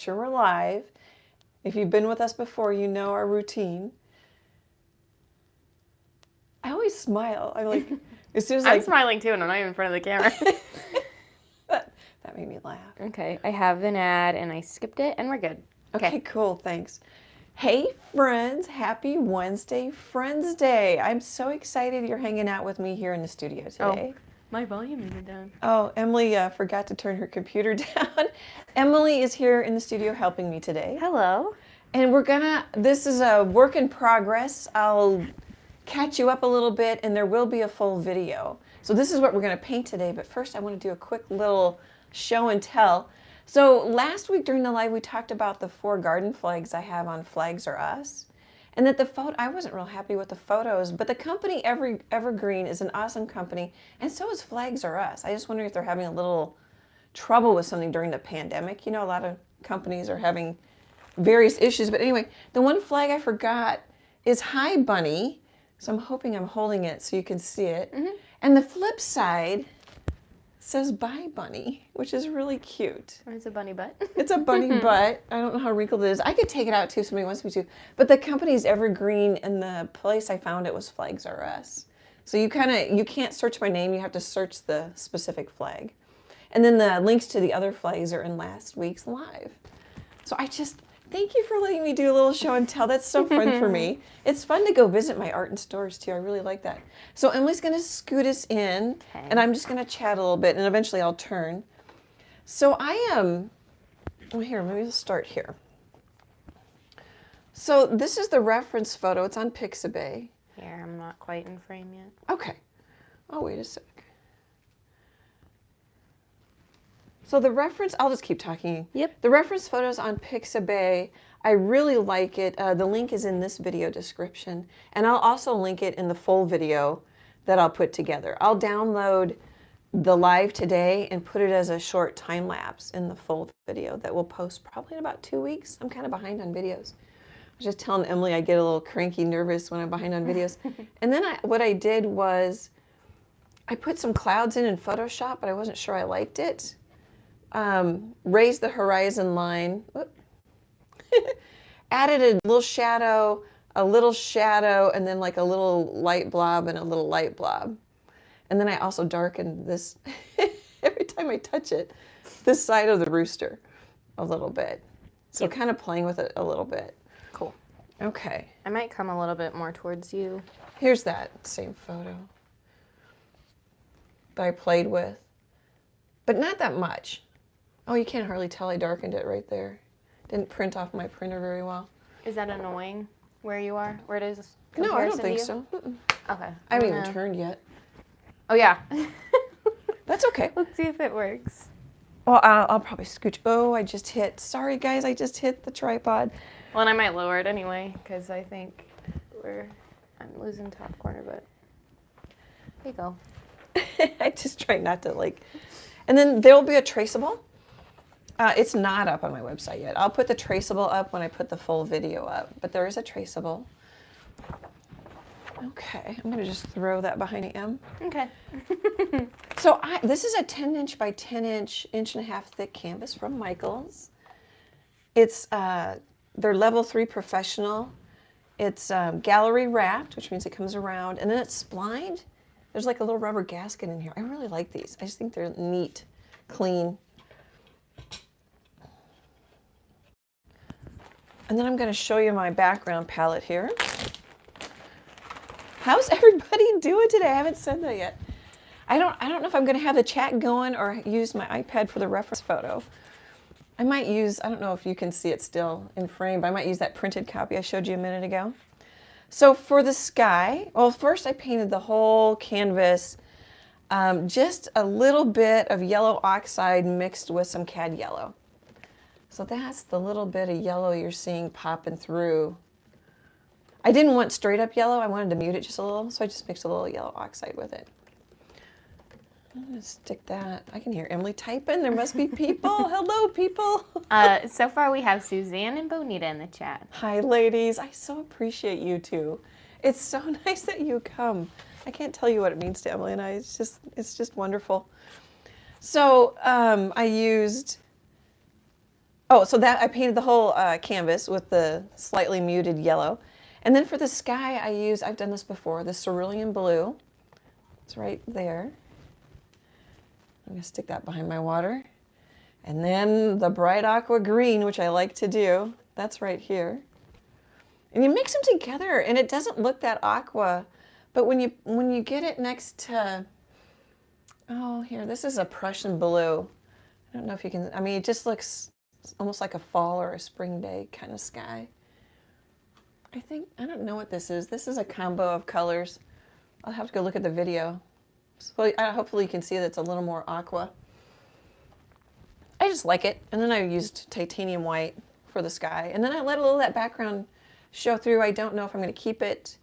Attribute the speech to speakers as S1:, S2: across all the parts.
S1: sure we're live. If you've been with us before, you know our routine. I always smile. I'm like, as soon as
S2: I'm smiling too, and I'm not even in front of the camera.
S1: that made me laugh.
S2: Okay, I have an ad, and I skipped it, and we're good.
S1: Okay, cool, thanks. Hey friends, happy Wednesday, Friends Day. I'm so excited you're hanging out with me here in the studio today.
S2: Oh, my volume isn't down.
S1: Oh, Emily forgot to turn her computer down. Emily is here in the studio helping me today.
S2: Hello.
S1: And this is a work in progress. I'll catch you up a little bit and there will be a full video. So this is what we're gonna paint today, but first I wanna do a quick little show and tell. So last week during the live, we talked about the 4 garden flags I have on Flags Are Us. And that I wasn't real happy with the photos, but the company Evergreen is an awesome company, and so is Flags Are Us. I just wonder if they're having a little trouble with something during the pandemic. You know, a lot of companies are having various issues, but anyway, the one flag I forgot is Hi Bunny. So I'm hoping I'm holding it so you can see it. Mm-hmm. And the flip side says Bye Bunny, which is really cute.
S2: It's a bunny butt.
S1: It's a bunny butt. I don't know how wrinkled it is. I could take it out too if somebody wants me to. But the company's Evergreen, and the place I found it was Flags Are Us. So you can't search by name, you have to search the specific flag. And then the links to the other flags are in last week's live. So thank you for letting me do a little show and tell. That's so fun for me. It's fun to go visit my art and stores too. I really like that. So Emily's going to scoot us in, and I'm just going to chat a little bit, and eventually I'll turn. So here, maybe we'll start here. So this is the reference photo. It's on Pixabay.
S2: Here, I'm not quite in frame yet.
S1: Okay. Oh, wait a sec. So the reference, I'll just keep talking.
S2: Yep.
S1: The reference photos on Pixabay, I really like it. The link is in this video description. And I'll also link it in the full video that I'll put together. I'll download the live today and put it as a short time lapse in the full video that we'll post probably in about 2 weeks. I'm kind of behind on videos. I was just telling Emily I get a little cranky, nervous when I'm behind on videos. And then what I did was I put some clouds in Photoshop, but I wasn't sure I liked it. Raised the horizon line, added a little shadow, and then like a little light blob and a little light blob. And then I also darkened this, every time I touch it, this side of the rooster a little bit. So kind of playing with it a little bit.
S2: Cool.
S1: Okay.
S2: I might come a little bit more towards you.
S1: Here's that same photo that I played with, but not that much. Oh, you can't hardly tell I darkened it right there. Didn't print off my printer very well.
S2: Is that annoying where you are? Where it is?
S1: No, I don't think so.
S2: Okay.
S1: I haven't even turned yet.
S2: Oh, yeah.
S1: That's okay.
S2: Let's see if it works.
S1: Well, I'll probably scooch. Oh, I just hit. Sorry, guys, I just hit the tripod.
S2: Well, and I might lower it anyway because I think I'm losing top corner, but there you go.
S1: I just try not to and then there'll be a traceable. It's not up on my website yet. I'll put the traceable up when I put the full video up, but there is a traceable. Okay, I'm gonna just throw that behind the M.
S2: Okay.
S1: So this is a 10" by 10", 1.5" thick canvas from Michaels. It's they're level 3 professional. It's gallery wrapped, which means it comes around, and then it's splined. There's like a little rubber gasket in here. I really like these. I just think they're neat, clean. And then I'm going to show you my background palette here. How's everybody doing today? I haven't said that yet. I don't know if I'm going to have the chat going or use my iPad for the reference photo. I might use, I don't know if you can see it still in frame, but I might use that printed copy I showed you a minute ago. So for the sky, well, first I painted the whole canvas, just a little bit of yellow oxide mixed with some cad yellow. So that's the little bit of yellow you're seeing popping through. I didn't want straight up yellow. I wanted to mute it just a little, so I just mixed a little yellow oxide with it. I'm going to stick that. I can hear Emily typing. There must be people. Hello, people.
S2: So far we have Suzanne and Bonita in the chat.
S1: Hi, ladies. I so appreciate you two. It's so nice that you come. I can't tell you what it means to Emily and I. It's just wonderful. So I used Oh, so that I painted the whole canvas with the slightly muted yellow. And then for the sky, I've done this before, the cerulean blue. It's right there. I'm going to stick that behind my water. And then the bright aqua green, which I like to do, that's right here. And you mix them together, and it doesn't look that aqua, but when you get it next to, oh, here, this is a Prussian blue. I don't know if you can, I mean, it just looks almost like a fall or a spring day kind of sky. I don't know what this is. This is a combo of colors. I'll have to go look at the video. So hopefully you can see that it's a little more aqua. I just like it. And then I used titanium white for the sky. And then I let a little of that background show through. I don't know if I'm going to keep it.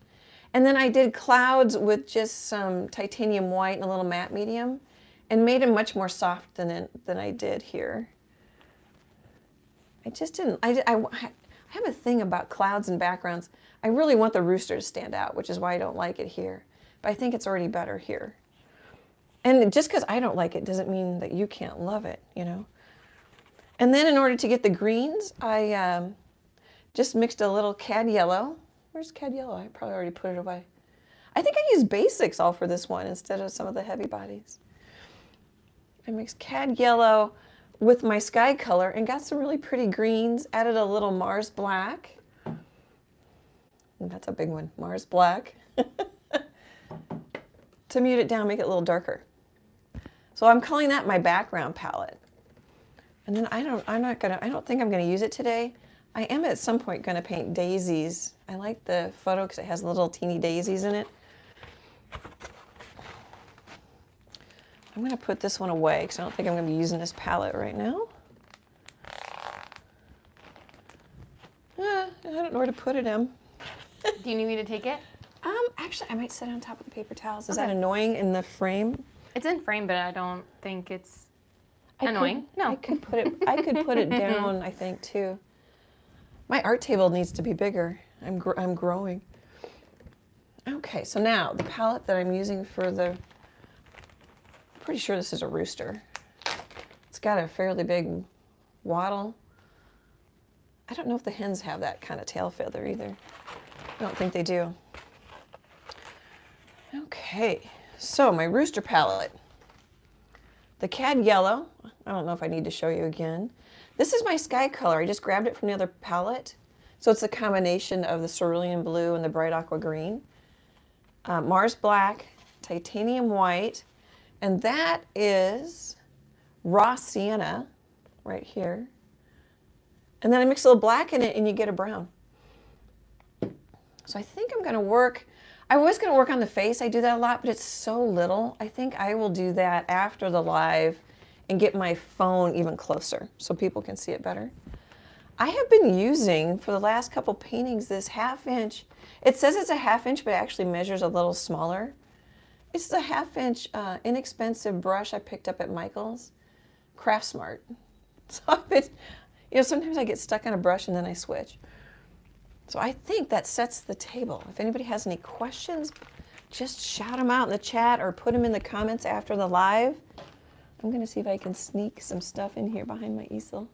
S1: And then I did clouds with just some titanium white and a little matte medium and made them much more soft than I did here. I just didn't, I have a thing about clouds and backgrounds. I really want the rooster to stand out, which is why I don't like it here. But I think it's already better here. And just because I don't like it doesn't mean that you can't love it, you know. And then in order to get the greens, I just mixed a little cad yellow. Where's cad yellow? I probably already put it away. I think I used basics all for this one instead of some of the heavy bodies. I mixed cad yellow with my sky color and got some really pretty greens, added a little Mars black. And that's a big one, Mars black. To mute it down, make it a little darker. So I'm calling that my background palette. And then I don't think I'm gonna use it today. I am at some point gonna paint daisies. I like the photo because it has little teeny daisies in it. I'm gonna put this one away because I don't think I'm gonna be using this palette right now. I don't know where to put it, Em.
S2: Do you need me to take it?
S1: Actually, I might sit on top of the paper towels. Is
S2: Okay.
S1: that annoying in the frame?
S2: It's in frame, but I don't think it's annoying. No.
S1: I could put it down, I think, too. My art table needs to be bigger. I'm growing. Okay, so now the palette that I'm using for the, I'm pretty sure this is a rooster. It's got a fairly big wattle. I don't know if the hens have that kind of tail feather either. I don't think they do. Okay, so my rooster palette. The cad yellow, I don't know if I need to show you again. This is my sky color. I just grabbed it from the other palette. So it's a combination of the cerulean blue and the bright aqua green. Mars black, titanium white, and that is raw sienna right here. And then I mix a little black in it and you get a brown. So I think I'm gonna work, I was gonna work on the face. I do that a lot, but it's so little. I think I will do that after the live and get my phone even closer so people can see it better. I have been using, for the last couple paintings, this 1/2 inch. It says it's a 1/2 inch, but it actually measures a little smaller. It's the 1/2 inch inexpensive brush I picked up at Michael's, Craft Smart. So I've been, you know, sometimes I get stuck on a brush and then I switch. So I think that sets the table. If anybody has any questions, just shout them out in the chat or put them in the comments after the live. I'm gonna see if I can sneak some stuff in here behind my easel.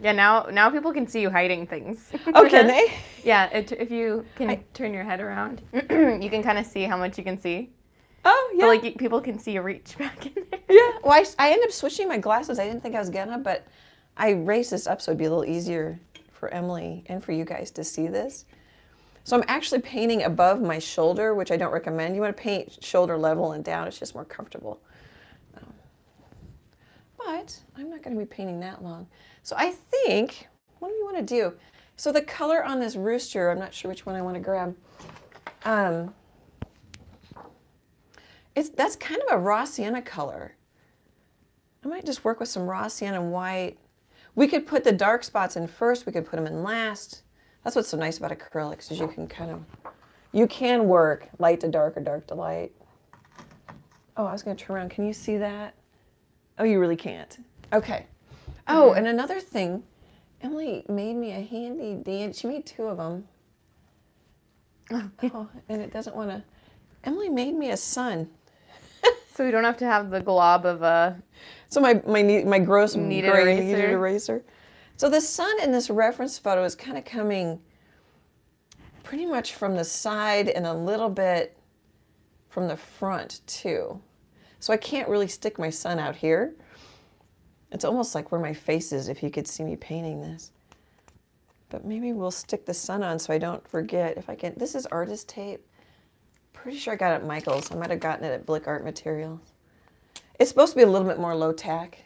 S2: Yeah, now people can see you hiding things.
S1: Oh, can they?
S2: Yeah, if you can turn your head around, you can kind of see how much you can see.
S1: Oh, yeah.
S2: But like people can see you reach back in there.
S1: Yeah. Well, I ended up switching my glasses. I didn't think I was gonna, but I raised this up so it'd be a little easier for Emily and for you guys to see this. So I'm actually painting above my shoulder, which I don't recommend. You want to paint shoulder level and down. It's just more comfortable. But I'm not going to be painting that long. So I think, what do you want to do? So the color on this rooster, I'm not sure which one I want to grab. That's kind of a raw sienna color. I might just work with some raw sienna white. We could put the dark spots in first. We could put them in last. That's what's so nice about acrylics is you can work light to dark or dark to light. Oh, I was going to turn around. Can you see that? Oh, you really can't. Okay. Oh, and another thing, Emily made me a handy dandy. She made 2 of them. Oh, and it doesn't want to. Emily made me a sun.
S2: So we don't have to have the glob of a.
S1: So my gross
S2: Kneaded
S1: gray
S2: eraser.
S1: kneaded eraser. So the sun in this reference photo is kind of coming pretty much from the side and a little bit from the front too. So I can't really stick my sun out here. It's almost like where my face is if you could see me painting this. But maybe we'll stick the sun on so I don't forget. If I can, this is artist tape. Pretty sure I got it at Michael's. I might have gotten it at Blick Art Materials. It's supposed to be a little bit more low tack.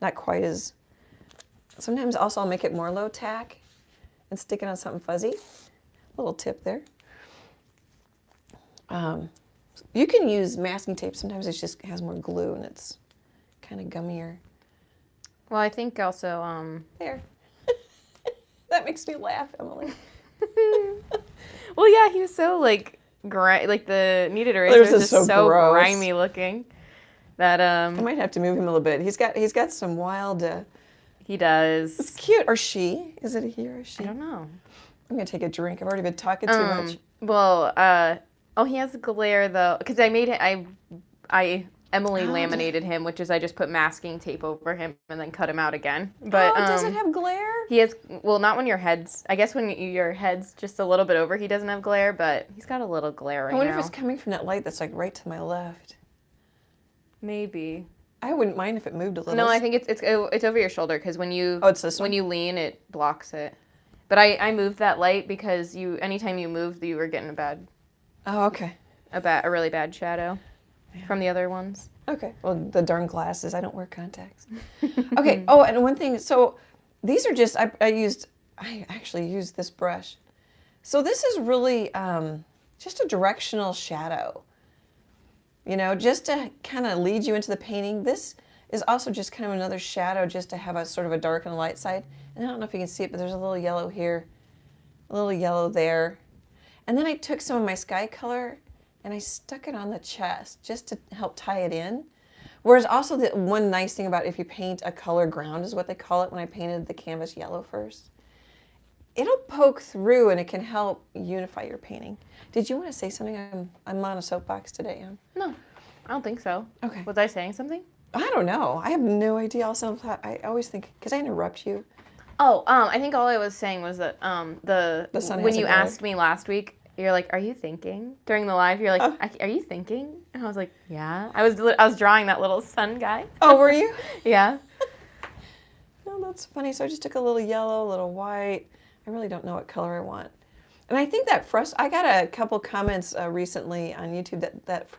S1: Not quite as, sometimes also I'll make it more low tack and stick it on something fuzzy. Little tip there. You can use masking tape. Sometimes it just has more glue and it's kind of gummier.
S2: Well, I think also,
S1: There. That makes me laugh, Emily.
S2: well, yeah, he was so like the Kneaded Eraser is just so
S1: gross.
S2: grimy looking that
S1: I might have to move him a little bit. He's got some wild.
S2: he does.
S1: It's cute. Or she? Is it a he or a she?
S2: I don't know.
S1: I'm gonna take a drink. I've already been talking too much.
S2: Well, oh, he has glare though, because I made it. Emily laminated him, which is I just put masking tape over him and then cut him out again. But
S1: does it have glare?
S2: He has, well, not when your head's, I guess when your head's just a little bit over, he doesn't have glare, but he's got a little glare right now.
S1: I wonder if it's coming from that light that's like right to my left.
S2: Maybe.
S1: I wouldn't mind if it moved a little.
S2: No, I think it's over your shoulder because when you
S1: it's this one?
S2: when you lean, it blocks it. But I moved that light because anytime you moved, you were getting
S1: Oh, okay.
S2: a really bad shadow from the other ones.
S1: Okay. Well, the darn glasses. I don't wear contacts. Okay. Oh, and one thing. So these are just, I actually used this brush. So this is really just a directional shadow. You know, just to kind of lead you into the painting. This is also just kind of another shadow just to have a sort of a dark and light side. And I don't know if you can see it, but there's a little yellow here, a little yellow there. And then I took some of my sky color and I stuck it on the chest just to help tie it in. Whereas also the one nice thing about if you paint a color ground is what they call it when I painted the canvas yellow first. It'll poke through and it can help unify your painting. Did you want to say something? I'm on a soapbox today, Em.
S2: No, I don't think so.
S1: Okay.
S2: Was I saying something?
S1: I don't know. I have no idea. Also, I always think, because I interrupt you.
S2: Oh, I think all I was saying was that
S1: The sun
S2: when
S1: has
S2: you
S1: a glare.
S2: asked me last week, you're like, "Are you thinking?" During the live, you're like, "Are you thinking?" And I was like, "Yeah." I was drawing that little sun guy.
S1: Oh, were you?
S2: Yeah.
S1: No, that's funny. So I just took a little yellow, a little white. I really don't know what color I want. And I think that I got a couple comments recently on YouTube that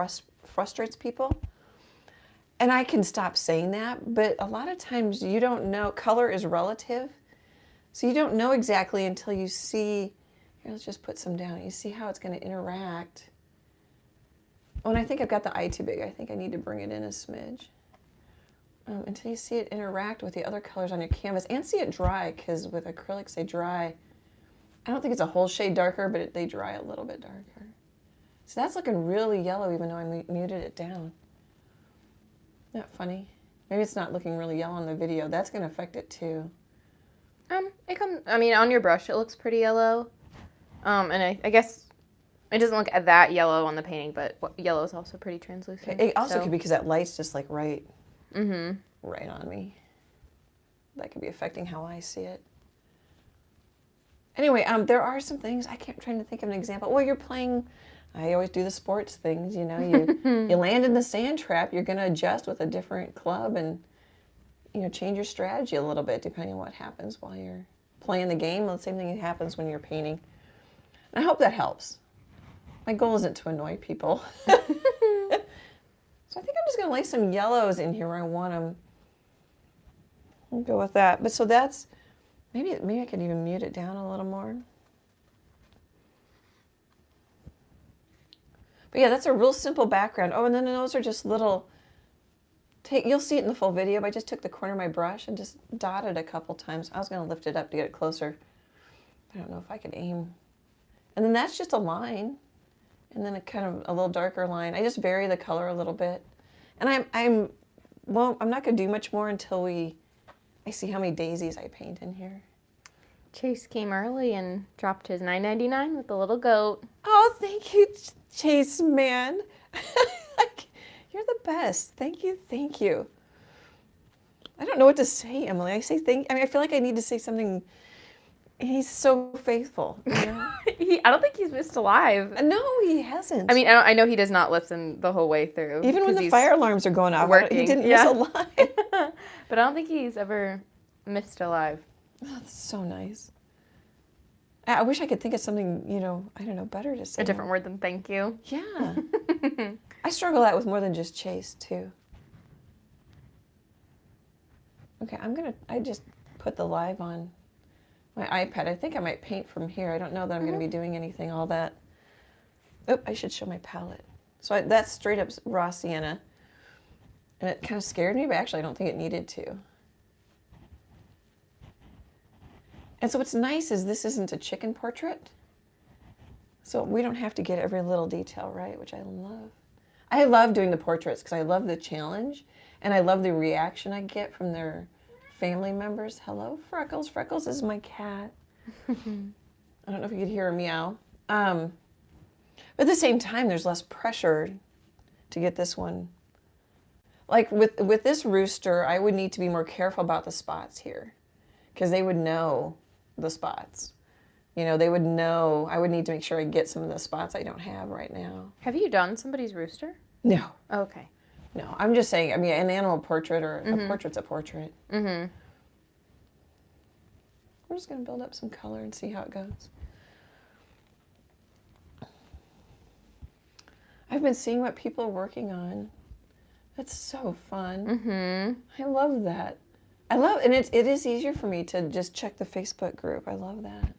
S1: frustrates people. And I can stop saying that, but a lot of times you don't know. Color is relative. So you don't know exactly until you see, here, let's just put some down. You see how it's going to interact. Oh, and I think I've got the eye too big. I think I need to bring it in a smidge. Until you see it interact with the other colors on your canvas and see it dry, because with acrylics they dry. I don't think it's a whole shade darker, but they dry a little bit darker. So that's looking really yellow even though I muted it down. Isn't that funny? Maybe it's not looking really yellow in the video. That's going to affect it too.
S2: I mean, on your brush it looks pretty yellow. And I guess it doesn't look that yellow on the painting, but yellow is also pretty translucent.
S1: It also could be because that light's just like right on me. That could be affecting how I see it. Anyway, there are some things, trying to think of an example. Well, you're playing, I always do the sports things, you know, you land in the sand trap, you're going to adjust with a different club and, you know, change your strategy a little bit depending on what happens while you're playing the game. The same thing happens when you're painting. And I hope that helps. My goal isn't to annoy people. So I think I'm just going to lay some yellows in here where I want them. I'll go with that. But so that's, maybe I could even mute it down a little more. But yeah, that's a real simple background. Oh, and then those are just little, you'll see it in the full video, but I just took the corner of my brush and just dotted a couple times. I was going to lift it up to get it closer. I don't know if I could aim. And then that's just a line. And then a kind of a little darker line. I just vary the color a little bit. And I'm not going to do much more until I see how many daisies I paint in here.
S2: Chase came early and dropped his $9.99 with the little goat.
S1: Oh, thank you, Chase, man. You're the best. Thank you, thank you. I don't know what to say, Emily. I feel like I need to say something. He's so faithful. You know?
S2: I don't think he's missed a live.
S1: No, he hasn't.
S2: I mean, I know he does not listen the whole way through.
S1: Even when the fire alarms are going off, he didn't miss a live.
S2: But I don't think he's ever missed a live.
S1: Oh, that's so nice. I wish I could think of something, you know, I don't know, better to say.
S2: A different word than thank you.
S1: Yeah. I struggle that with more than just chase, too. Okay, I just put the live on my iPad. I think I might paint from here. I don't know that I'm going to be doing anything all that. Oh, I should show my palette. So that's straight up raw sienna. And it kind of scared me, but actually I don't think it needed to. And so what's nice is this isn't a chicken portrait. So we don't have to get every little detail right, which I love. I love doing the portraits because I love the challenge and I love the reaction I get from their family members. Hello, Freckles. Freckles is my cat. I don't know if you could hear her meow. But at the same time, there's less pressure to get this one. Like with this rooster, I would need to be more careful about the spots here because they would know the spots. You know, they would know. I would need to make sure I get some of the spots I don't have right now.
S2: Have you done somebody's rooster?
S1: No.
S2: Okay.
S1: No, I'm just saying, I mean, an animal portrait or a portrait's a portrait. Mm-hmm. We're just going to build up some color and see how it goes. I've been seeing what people are working on. That's so fun. Mm-hmm. I love that. And it is easier for me to just check the Facebook group. I love that.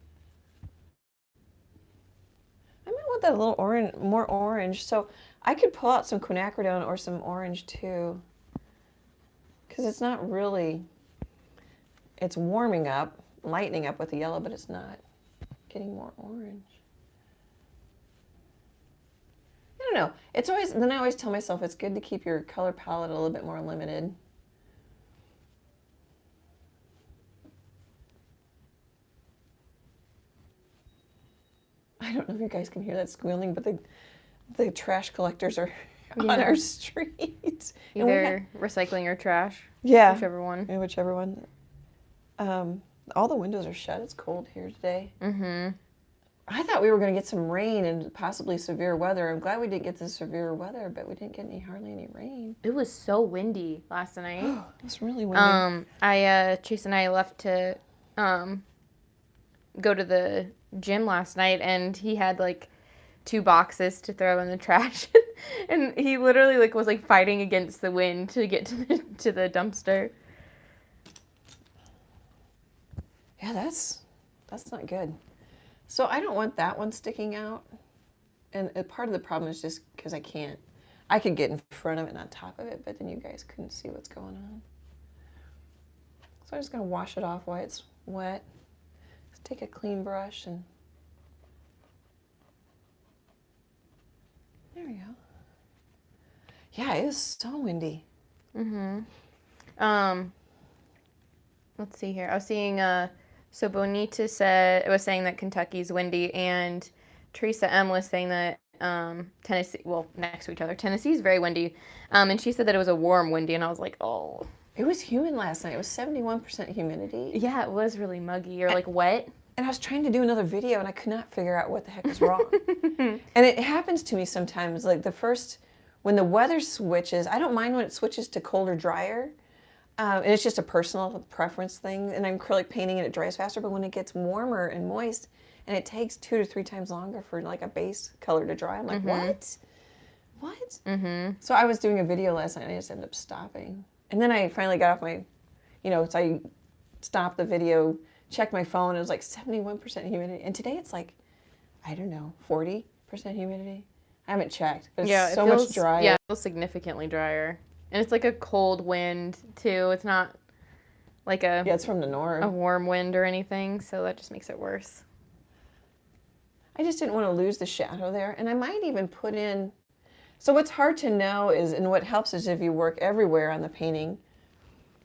S1: I might want that a little orange, more orange. So I could pull out some quinacridone or some orange too. Because it's not really, it's warming up, lightening up with the yellow, but it's not getting more orange. I don't know. It's always, then I always tell myself it's good to keep your color palette a little bit more limited. I don't know if you guys can hear that squealing, but the trash collectors are on our street.
S2: Either recycling or trash.
S1: Yeah.
S2: Whichever one.
S1: Yeah, whichever one. All the windows are shut. It's cold here today. Mm-hmm. I thought we were going to get some rain and possibly severe weather. I'm glad we didn't get the severe weather, but we didn't get hardly any rain.
S2: It was so windy last night.
S1: It was really windy.
S2: Chase and I left to go to the gym last night, and he had like 2 boxes to throw in the trash, and he literally was fighting against the wind to get to the dumpster.
S1: Yeah, that's not good. So I don't want that one sticking out, and part of the problem is just because I could get in front of it and on top of it, but then you guys couldn't see what's going on. So I'm just going to wash it off while it's wet. Just take a clean brush and there we go. Yeah, it is so windy.
S2: Mm-hmm. Let's see here. I was seeing so Bonita was saying that Kentucky's windy, and Teresa M was saying that Tennessee, well, next to each other, Tennessee's very windy. And she said that it was a warm windy, and I was like, oh.
S1: It was humid last night. It was 71% humidity.
S2: Yeah, it was really muggy or wet.
S1: And I was trying to do another video, and I could not figure out what the heck was wrong. And it happens to me sometimes, like when the weather switches, I don't mind when it switches to colder, drier. And it's just a personal preference thing, and I'm acrylic painting and it dries faster, but when it gets warmer and moist, and it takes 2 to 3 times longer for like a base color to dry, I'm like, what? Mm-hmm. So I was doing a video last night, and I just ended up stopping. And then I finally got off my, so I stopped the video, checked my phone, and it was like 71% humidity. And today it's like, I don't know, 40% humidity? I haven't checked, but it's so much drier.
S2: Yeah, it feels significantly drier. And it's like a cold wind, too. It's not like
S1: it's from the north.
S2: A warm wind or anything, so that just makes it worse.
S1: I just didn't want to lose the shadow there. And I might even put in... So what's hard to know is, and what helps is if you work everywhere on the painting,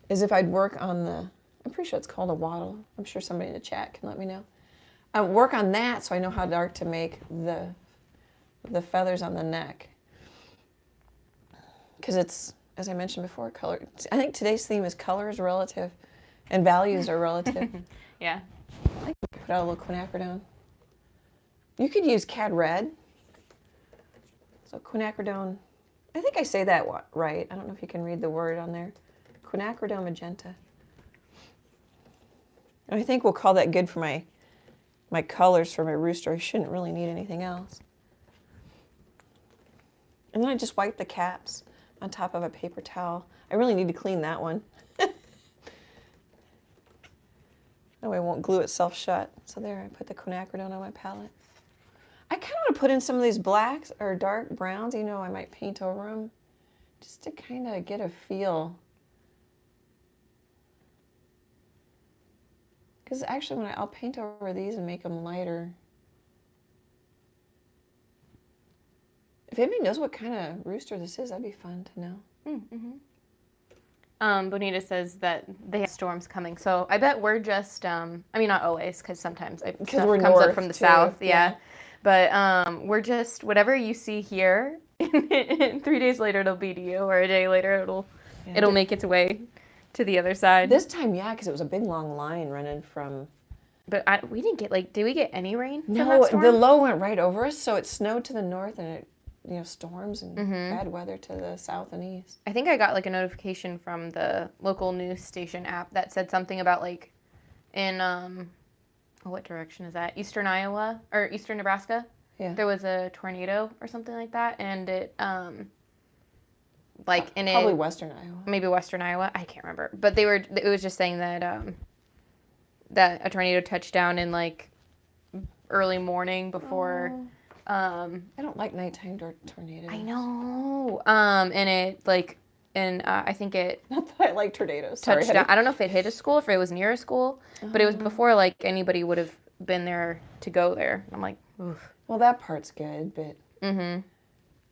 S1: is if I'd work on I'm pretty sure it's called a wattle. I'm sure somebody in the chat can let me know. Work on that so I know how dark to make the feathers on the neck. Because as I mentioned before, color. I think today's theme is color is relative and values are relative.
S2: Yeah.
S1: I can put out a little quinacridone. You could use Cad Red. So quinacridone, I think I say that right. I don't know if you can read the word on there. Quinacridone magenta. And I think we'll call that good for my colors for my rooster. I shouldn't really need anything else. And then I just wipe the caps on top of a paper towel. I really need to clean that one. That way it won't glue itself shut. So there, I put the quinacridone on my palette. I kind of want to put in some of these blacks or dark browns. You know, I might paint over them just to kind of get a feel. Because actually, I'll paint over these and make them lighter. If anybody knows what kind of rooster this is, that'd be fun to know.
S2: Bonita says that they have storms coming, so I bet we're just, I mean, not always, because sometimes stuff
S1: we're
S2: comes up
S1: north,
S2: from the
S1: too.
S2: south, yeah. But we're just, whatever you see here, 3 days later it'll be to you, or a day later it'll make its way to the other side.
S1: This time, yeah, because it was a big long line running from...
S2: But we didn't get, did we get any rain from
S1: No,
S2: that storm?
S1: the low went right over us, so it snowed to the north and it, storms and bad weather to the south and east.
S2: I think I got a notification from the local news station app that said something about in what direction is that? Eastern Iowa or eastern Nebraska?
S1: Yeah.
S2: There was a tornado or something like that, and it
S1: Probably western Iowa.
S2: Maybe western Iowa. I can't remember, but it was just saying that that a tornado touched down in early morning before.
S1: I don't like nighttime tornadoes.
S2: I know. And it I think it
S1: Not that I like tornadoes.
S2: touched
S1: Sorry,
S2: down. I don't know if it hit a school, if it was near a school, but it was before anybody would have been there to go there. I'm like, oof.
S1: Well, that part's good, but... Oh,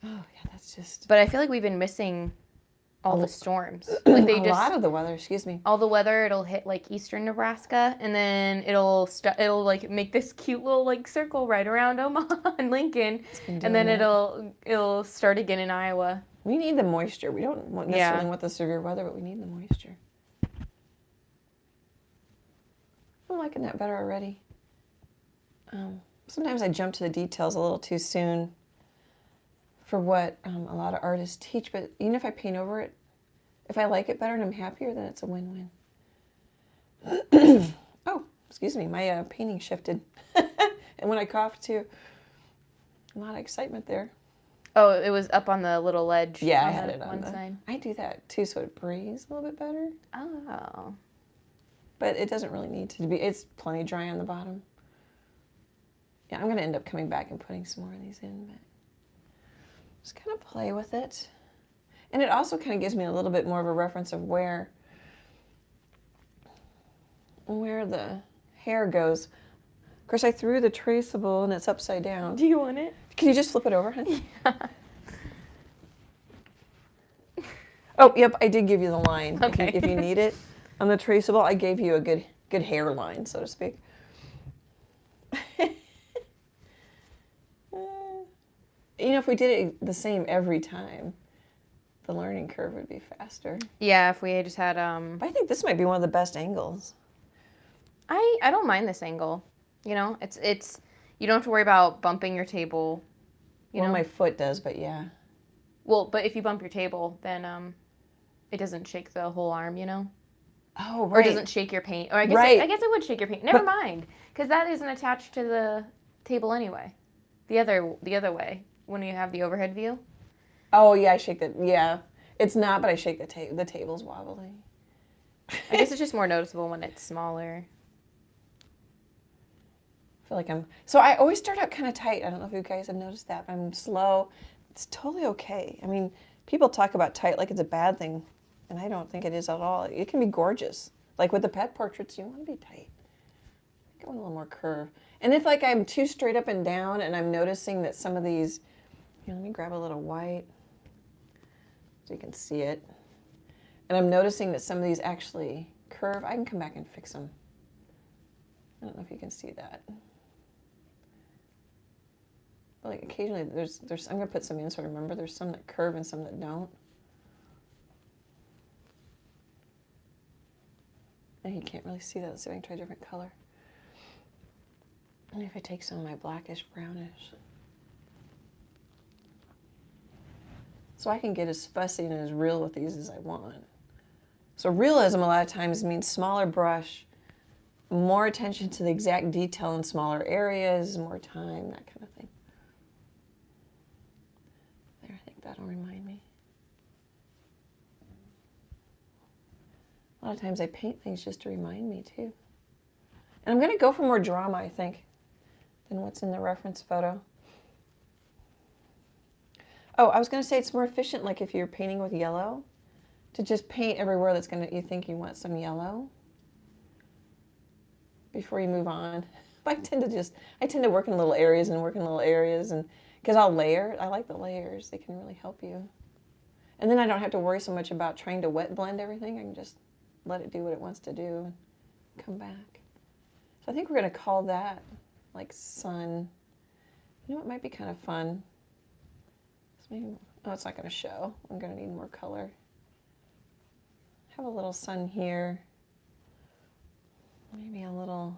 S1: yeah, that's just...
S2: But I feel like we've been missing all the storms.
S1: a lot of the weather, excuse me.
S2: All the weather, it'll hit eastern Nebraska, and then it'll make this cute little circle right around Omaha and Lincoln, and then it'll start again in Iowa.
S1: We need the moisture. We don't necessarily want the severe weather, but we need the moisture. I'm liking that better already. Sometimes I jump to the details a little too soon for what a lot of artists teach, but even if I paint over it, if I like it better and I'm happier, then it's a win-win. Oh, excuse me, my painting shifted. And when I coughed too, a lot of excitement there.
S2: Oh, it was up on the little ledge.
S1: Yeah, I had it on
S2: one
S1: the
S2: side.
S1: I do that too, so it breathes a little bit better.
S2: Oh.
S1: But it doesn't really need to be. It's plenty dry on the bottom. Yeah, I'm going to end up coming back and putting some more of these in, but just kind of play with it. And it also kind of gives me a little bit more of a reference of where the hair goes. Of course, I threw the traceable and it's upside down.
S2: Do you want it?
S1: Can you just flip it over, honey?
S2: Yeah.
S1: Oh, yep, I did give you the line.
S2: Okay.
S1: If you need it. On the traceable, I gave you a good hairline, so to speak. If we did it the same every time, the learning curve would be faster.
S2: Yeah, if we just had
S1: But I think this might be one of the best angles.
S2: I don't mind this angle. It's you don't have to worry about bumping your table.
S1: Well, my foot does, but yeah.
S2: Well, but if you bump your table, then it doesn't shake the whole arm,
S1: Oh, right.
S2: Or it doesn't shake your paint. Or I guess it would shake your paint. Never mind, because that isn't attached to the table anyway. The other way, when you have the overhead view.
S1: Oh yeah, I shake that. Yeah, it's not, but I shake the table's wobbly.
S2: I guess it's just more noticeable when it's smaller.
S1: I feel like so I always start out kind of tight. I don't know if you guys have noticed that, but I'm slow. It's totally okay. I mean, people talk about tight like it's a bad thing, and I don't think it is at all. It can be gorgeous. Like with the pet portraits, you want to be tight. I want a little more curve. And if I'm too straight up and down and I'm noticing that some of these, let me grab a little white so you can see it. And I'm noticing that some of these actually curve, I can come back and fix them. I don't know if you can see that. But occasionally there's I'm going to put some in so I remember there's some that curve and some that don't. And you can't really see that. Let's see if I can try a different color. And if I take some of my blackish brownish. So I can get as fussy and as real with these as I want. So realism a lot of times means smaller brush, more attention to the exact detail in smaller areas, more time, that kind of thing. There, I think that'll remind me. A lot of times I paint things just to remind me too. And I'm going to go for more drama, I think, than what's in the reference photo. Oh, I was going to say it's more efficient, like if you're painting with yellow, to just paint everywhere that's going to, you think you want some yellow before you move on. I tend to work in little areas and because I'll layer. I like the layers. They can really help you. And then I don't have to worry so much about trying to wet blend everything. I can just let it do what it wants to do and come back. So I think we're going to call that like sun. You know what might be kind of fun? Maybe, oh, it's not going to show. I'm going to need more color. Have a little sun here. Maybe a little.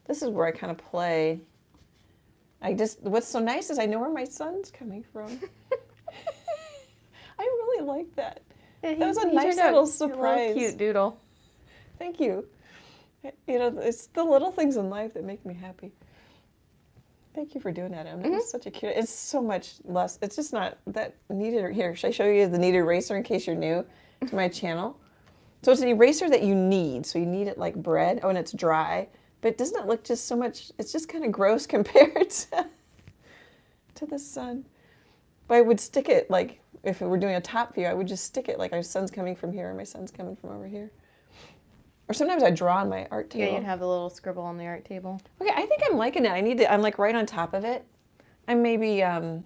S1: This is where I kind of play. What's so nice is I know where my sun's coming from. I really like that.
S2: Yeah,
S1: that was a nice little surprise.
S2: A little cute doodle.
S1: Thank you. You know, it's the little things in life that make me happy. Thank you for doing that, Em. It was such a cute. It's so much less. It's just not that needed. Here, should I show you the kneaded eraser in case you're new to my channel? So it's an eraser that you knead. So you knead it like bread. Oh, and it's dry. But doesn't it look just so much? It's just kind of gross compared to the sun. But I would stick it like, if we were doing a top view, I would just stick it like our sun's coming from here and my sun's coming from over here. Or sometimes I draw on my art table.
S2: Yeah, you'd have a little scribble on the art table.
S1: Okay, I think I'm liking it. I'm like right on top of it. I'm maybe, oh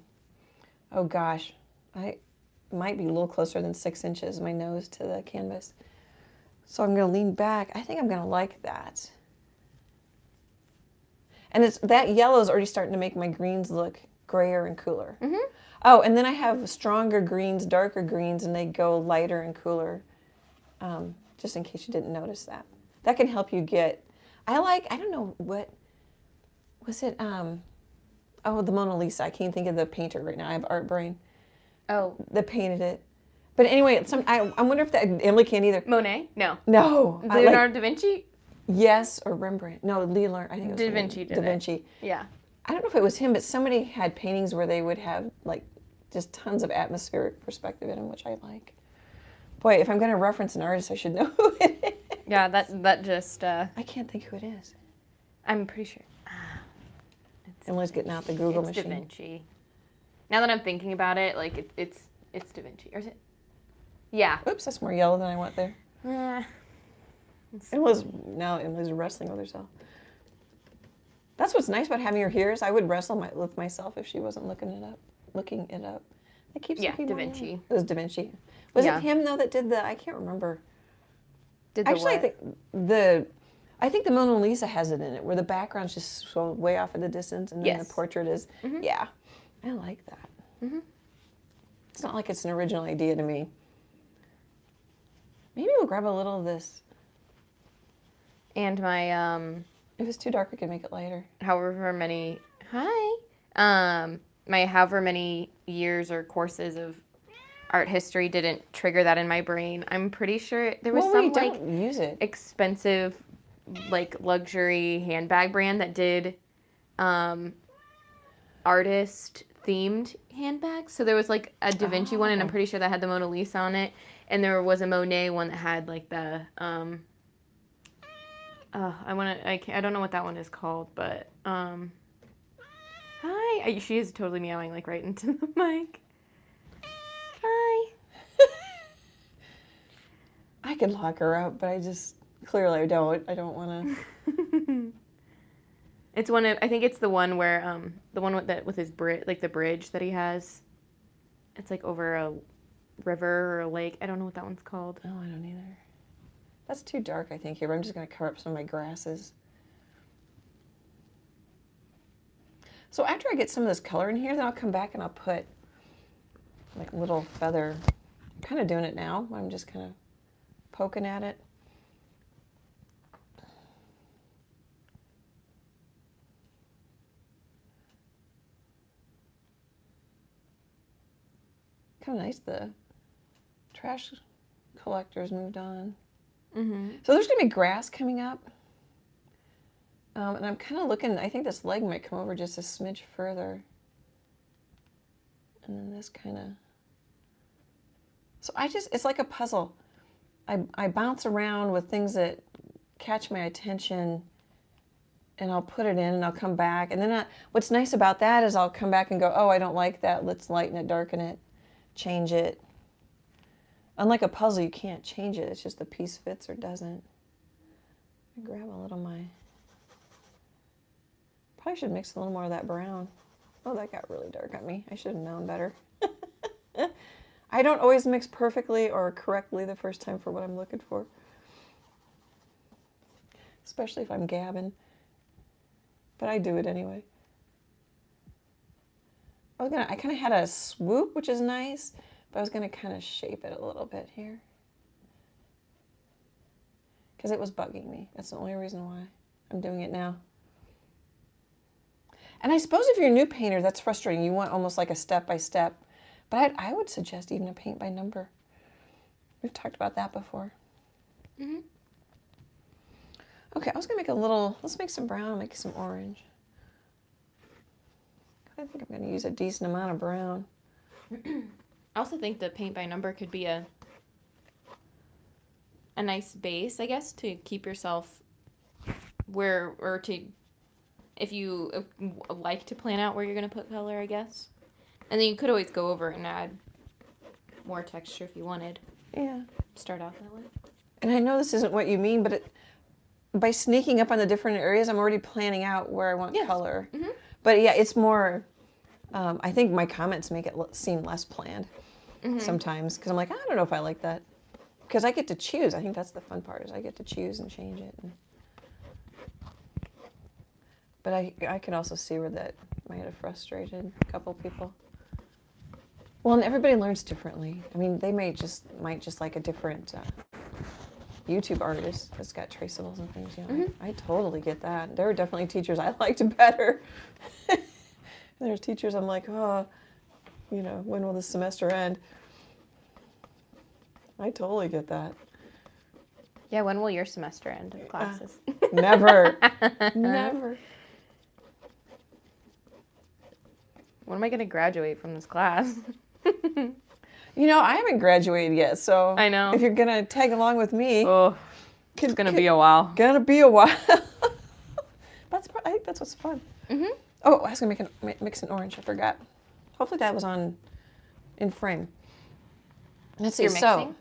S1: gosh, I might be a little closer than 6 inches, my nose to the canvas. So I'm going to lean back. I think I'm going to like that. And that yellow is already starting to make my greens look grayer and cooler. Mm-hmm. Oh, and then I have stronger greens, darker greens, and they go lighter and cooler. Just in case you didn't notice that. That can help you get, I don't know what, was it, oh, the Mona Lisa. I can't think of the painter right now. I have art brain.
S2: Oh.
S1: That painted it. But anyway, I wonder if that, Emily can't either.
S2: Monet? No.
S1: No.
S2: Leonardo da Vinci?
S1: Yes, or Rembrandt. No, Leonardo, I think it was
S2: Da Vinci did
S1: Da Vinci.
S2: Yeah.
S1: I don't know if it was him, but somebody had paintings where they would have like just tons of atmospheric perspective in them, which I like. Boy, if I'm going to reference an artist, I should know who it is.
S2: Yeah, that just...
S1: I can't think who it is.
S2: I'm pretty sure.
S1: Emily's getting out the Google machine.
S2: It's Da Vinci. Now that I'm thinking about it, like it's Da Vinci. Or is it? Yeah.
S1: Oops, that's more yellow than I want there. Emily's wrestling with herself. That's what's nice about having her here is I would wrestle with myself if she wasn't looking it up. It keeps
S2: Da Vinci.
S1: It was Da Vinci. Was it him though that did the? I can't remember. Actually, I think the Mona Lisa has it in it, where the background's just so way off in the distance, and then the portrait is. Mm-hmm. Yeah, I like that. Mm-hmm. It's not like it's an original idea to me. Maybe we'll grab a little of this.
S2: And my
S1: if it's too dark, we can make it lighter.
S2: However many years or courses of art history didn't trigger that in my brain. I'm pretty sure there was
S1: use it.
S2: Expensive like luxury handbag brand that did artist themed handbags. So there was like a Da Vinci one, and I'm pretty sure that had the Mona Lisa on it, and there was a Monet one that had like the I don't know what that one is called, but hi. She is totally meowing like right into the mic. Hi.
S1: I could lock her up, but I don't want to.
S2: It's one of, I think it's the one where the one with his like the bridge that he has. It's like over a river or a lake. I don't know what that one's called.
S1: Oh, I don't either. That's too dark, I think, here. But I'm just going to cover up some of my grasses. So after I get some of this color in here, then I'll come back and I'll put like a little feather. I'm kind of doing it now. I'm just kind of poking at it. kind of nice the trash collectors moved on.
S2: Mm-hmm.
S1: So there's going to be grass coming up. And I'm kind of looking, I think this leg might come over just a smidge further. And then this kind of... So it's like a puzzle. I bounce around with things that catch my attention, and I'll put it in and I'll come back. And then what's nice about that is I'll come back and go, oh, I don't like that. Let's lighten it, darken it, change it. Unlike a puzzle, you can't change it. It's just the piece fits or doesn't. I grab a little probably should mix a little more of that brown. Oh, that got really dark on me. I should have known better. I don't always mix perfectly or correctly the first time for what I'm looking for. Especially if I'm gabbing. But I do it anyway. I kind of had a swoop, which is nice, but I was going to kind of shape it a little bit here. Because it was bugging me. That's the only reason why I'm doing it now. And I suppose if you're a new painter, that's frustrating. You want almost like a step-by-step. But I would suggest even a paint by number. We've talked about that before.
S2: Mm-hmm.
S1: Okay, I was going to make a little, let's make some brown, make some orange. I think I'm going to use a decent amount of brown.
S2: I also think the paint by number could be a nice base, I guess, to keep yourself if you like to plan out where you're going to put color, I guess. And then you could always go over and add more texture if you wanted.
S1: Yeah.
S2: Start out that way.
S1: And I know this isn't what you mean, but by sneaking up on the different areas, I'm already planning out where I want color.
S2: Mm-hmm.
S1: But yeah, it's more, I think my comments make it seem less planned sometimes. Because I'm like, I don't know if I like that. Because I get to choose. I think that's the fun part, is I get to choose and change it. But I could also see where that might have frustrated a couple people. Well, and everybody learns differently. I mean, they might just like a different YouTube artist that's got traceables and things. You know, I totally get that. There are definitely teachers I liked better. There's teachers I'm like, oh, you know, when will this semester end? I totally get that.
S2: Yeah, when will your semester end of classes?
S1: Never. Never.
S2: When am I going to graduate from this class?
S1: You know, I haven't graduated yet, so
S2: I know.
S1: If you're going to tag along with me,
S2: it's going to be a while.
S1: Gonna be a while. I think that's what's fun.
S2: Mm-hmm.
S1: Oh, I was going to mix an orange. I forgot. Hopefully that was in frame. Let's see.
S2: You're mixing?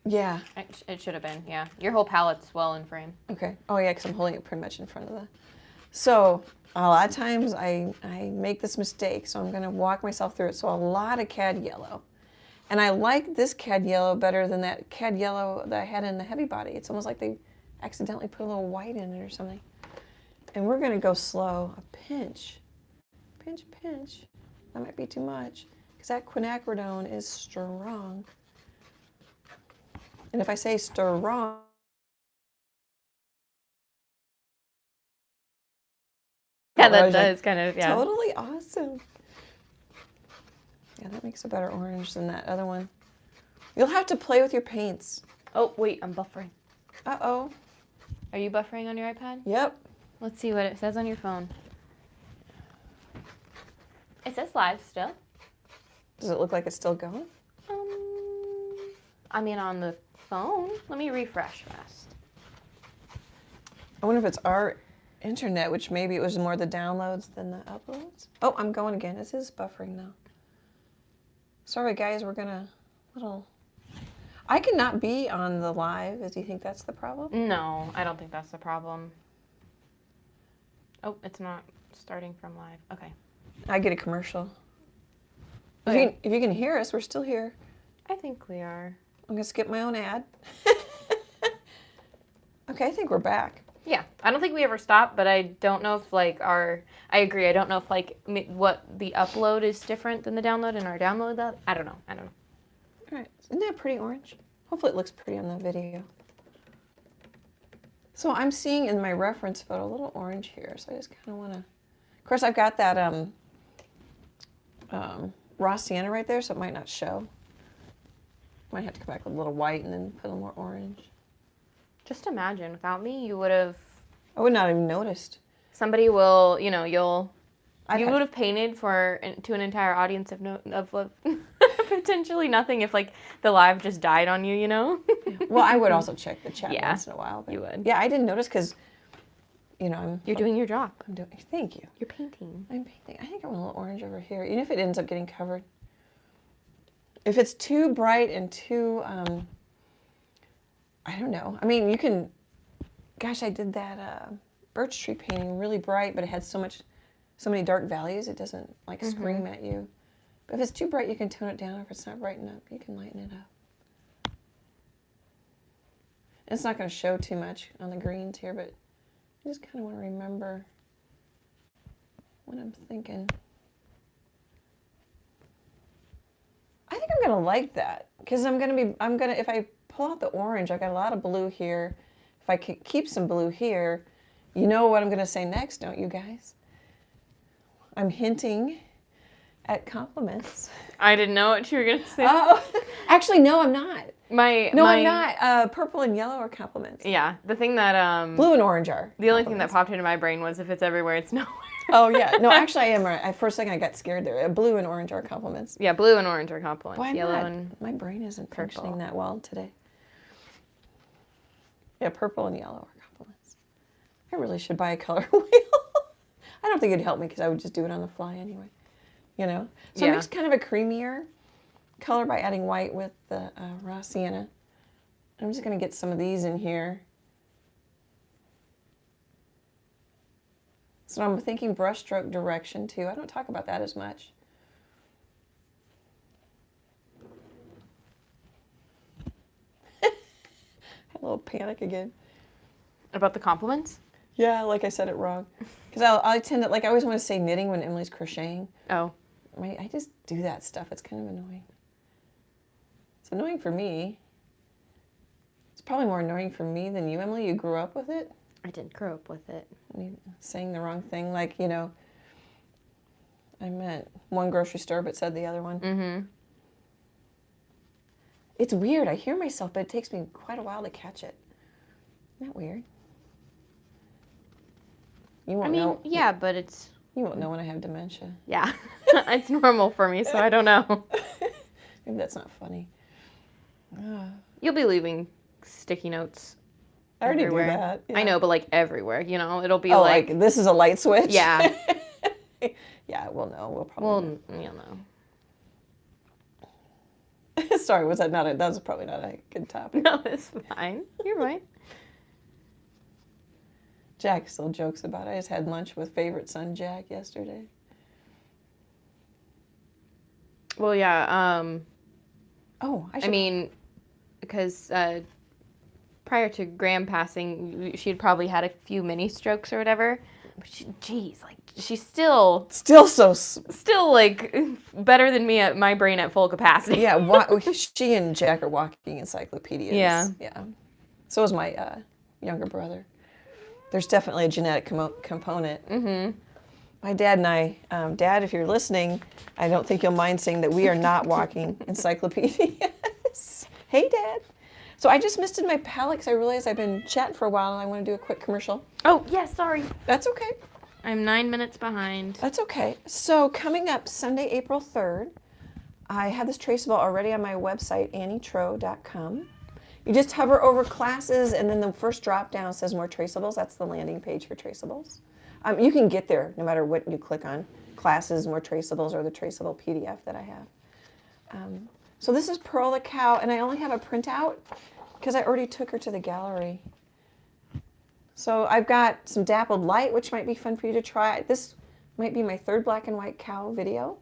S1: Yeah.
S2: It should have been, yeah. Your whole palette's well in frame.
S1: Okay. Oh, yeah, because I'm holding it pretty much in front of the... So, a lot of times I make this mistake, so I'm going to walk myself through it. So, a lot of cad yellow. And I like this cad yellow better than that cad yellow that I had in the heavy body. It's almost like they accidentally put a little white in it or something. And we're going to go slow. A pinch. Pinch, pinch. That might be too much, because that quinacridone is strong. And if I say strong,
S2: yeah, that does kind of, yeah.
S1: Totally awesome. Yeah, that makes a better orange than that other one. You'll have to play with your paints.
S2: Oh, wait, I'm buffering.
S1: Uh-oh.
S2: Are you buffering on your iPad?
S1: Yep.
S2: Let's see what it says on your phone. It says live still.
S1: Does it look like it's still going?
S2: I mean, on the phone. Let me refresh fast.
S1: I wonder if it's our internet, which maybe it was more the downloads than the uploads. Oh, I'm going again. This is buffering now. Sorry, guys. We're gonna I cannot be on the live. Do you think that's the problem?
S2: No, I don't think that's the problem. Oh, it's not starting from live. Okay.
S1: I get a commercial.
S2: Okay.
S1: If you can hear us, we're still here.
S2: I think we are.
S1: I'm going to skip my own ad. Okay, I think we're back.
S2: Yeah, I don't think we ever stopped, but I don't know if I agree. I don't know if what the upload is different than the download and our download. I don't know. All
S1: right, isn't that pretty orange? Hopefully it looks pretty on the video. So I'm seeing in my reference photo a little orange here, so I just kind of want to... Of course, I've got that raw sienna right there, so it might not show. Might have to come back with a little white and then put a little more orange.
S2: Just imagine, without me, you would have...
S1: I would not have even noticed.
S2: Somebody will, you know, you would have painted to an entire audience of potentially nothing if, like, the live just died on you, you know?
S1: Yeah. Well, I would also check the chat once in a while.
S2: But you would.
S1: Yeah, I didn't notice because, you know,
S2: You're doing your job.
S1: Thank you.
S2: You're painting.
S1: I'm painting. I think I want a little orange over here, even if it ends up getting covered. If it's too bright and too, I don't know. I mean, you can, gosh, I did that birch tree painting really bright, but it had so many dark values, it doesn't like scream at you. But if it's too bright, you can tone it down. If it's not bright enough, you can lighten it up. It's not going to show too much on the greens here, but I just kind of want to remember what I'm thinking. I think I'm going to like that because if I pull out the orange, I've got a lot of blue here. If I keep some blue here, you know what I'm going to say next, don't you guys? I'm hinting at compliments.
S2: I didn't know what you were going to say.
S1: Oh, actually, no, I'm not.
S2: I'm
S1: not. Purple and yellow are compliments.
S2: Yeah, the thing that...
S1: blue and orange are.
S2: The only thing that popped into my brain was if it's everywhere, it's nowhere.
S1: Oh, yeah. No, actually, I am right. For a second, I got scared there. Blue and orange are compliments.
S2: Yeah, blue and orange are compliments.
S1: Boy,
S2: Yellow and
S1: my brain isn't
S2: purple.
S1: functioning that well today. Yeah, purple and yellow are compliments. I really should buy a color wheel. I don't think it'd help me because I would just do it on the fly anyway. You know? So it makes kind of a creamier color by adding white with the raw sienna. I'm just going to get some of these in here. So I'm thinking brushstroke direction too. I don't talk about that as much. A little panic again.
S2: About the compliments?
S1: Yeah, like I said it wrong. Because I tend to, like, I always want to say knitting when Emily's crocheting.
S2: Oh.
S1: I just do that stuff. It's kind of annoying. It's annoying for me. It's probably more annoying for me than you, Emily. You grew up with it.
S2: I didn't grow up with it.
S1: Saying the wrong thing, like, you know, I meant one grocery store but said the other one.
S2: Mm-hmm.
S1: It's weird. I hear myself, but it takes me quite a while to catch it. Isn't that weird? You won't know.
S2: Yeah, but it's...
S1: You won't know when I have dementia.
S2: Yeah. It's normal for me, so I don't know.
S1: Maybe that's not funny.
S2: You'll be leaving sticky notes
S1: I already
S2: everywhere.
S1: do that. Yeah.
S2: I know, but like everywhere, you know? It'll be
S1: like this is a light switch?
S2: Yeah.
S1: Yeah, we'll know. We'll probably
S2: you'll know.
S1: Sorry, that was probably not a good topic.
S2: No, it's fine. You're right.
S1: Jack still jokes about it. I just had lunch with favorite son Jack yesterday.
S2: Well, yeah. I mean, because prior to Graham passing, she'd probably had a few mini strokes or whatever. But she's still like better than me at my brain at full capacity.
S1: Yeah, she and Jack are walking encyclopedias.
S2: Yeah.
S1: Yeah. So is my younger brother. There's definitely a genetic component. Mm-hmm. My dad and I, Dad, if you're listening, I don't think you'll mind saying that we are not walking encyclopedias. Hey, Dad. So I just misted my palette because I realized I've been chatting for a while and I want to do a quick commercial.
S2: Oh, yeah, sorry.
S1: That's okay.
S2: I'm 9 minutes behind.
S1: That's okay. So coming up Sunday, April 3rd, I have this traceable already on my website, annietroe.com. You just hover over classes, and then the first drop down says more traceables. That's the landing page for traceables. You can get there no matter what you click on. Classes, more traceables, or the traceable PDF that I have. So this is Pearl the cow, and I only have a printout because I already took her to the gallery. So I've got some dappled light, which might be fun for you to try. This might be my third black and white cow video,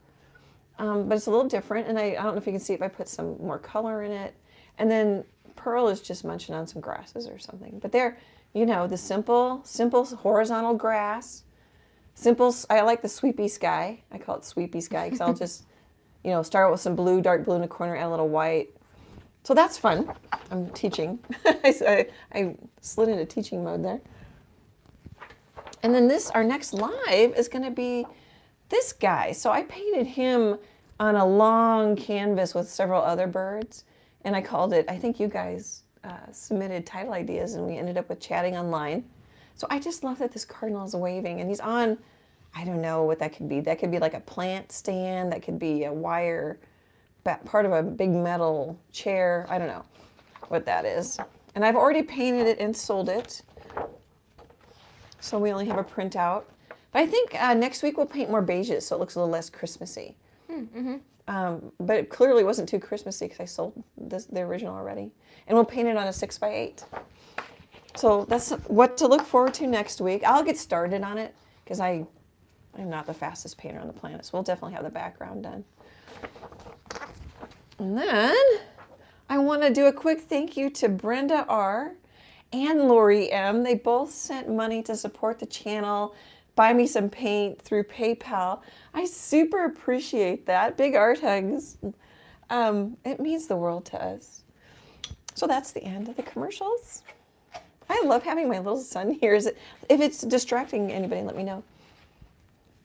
S1: but it's a little different, and I don't know if you can see if I put some more color in it. And then Pearl is just munching on some grasses or something. But they're, you know, the simple horizontal grass. I like the sweepy sky. I call it sweepy sky because I'll just, you know, start with some blue, dark blue in the corner, add a little white. So that's fun. I'm teaching. I slid into teaching mode there. And then our next live is going to be this guy. So I painted him on a long canvas with several other birds. And I called it, I think you guys submitted title ideas and we ended up with chatting online. So I just love that this cardinal is waving and he's on, I don't know what that could be. That could be like a plant stand. That could be a wire, part of a big metal chair. I don't know what that is. And I've already painted it and sold it. So we only have a printout. But I think next week we'll paint more beiges so it looks a little less Christmassy. But it clearly wasn't too Christmassy because I sold the original already. And we'll paint it on a 6x8. So that's what to look forward to next week. I'll get started on it because I'm not the fastest painter on the planet. So we'll definitely have the background done. And then I want to do a quick thank you to Brenda R. and Lori M. They both sent money to support the channel, buy me some paint through PayPal. I super appreciate that. Big art hugs. It means the world to us. So that's the end of the commercials. I love having my little son here. If it's distracting anybody, let me know.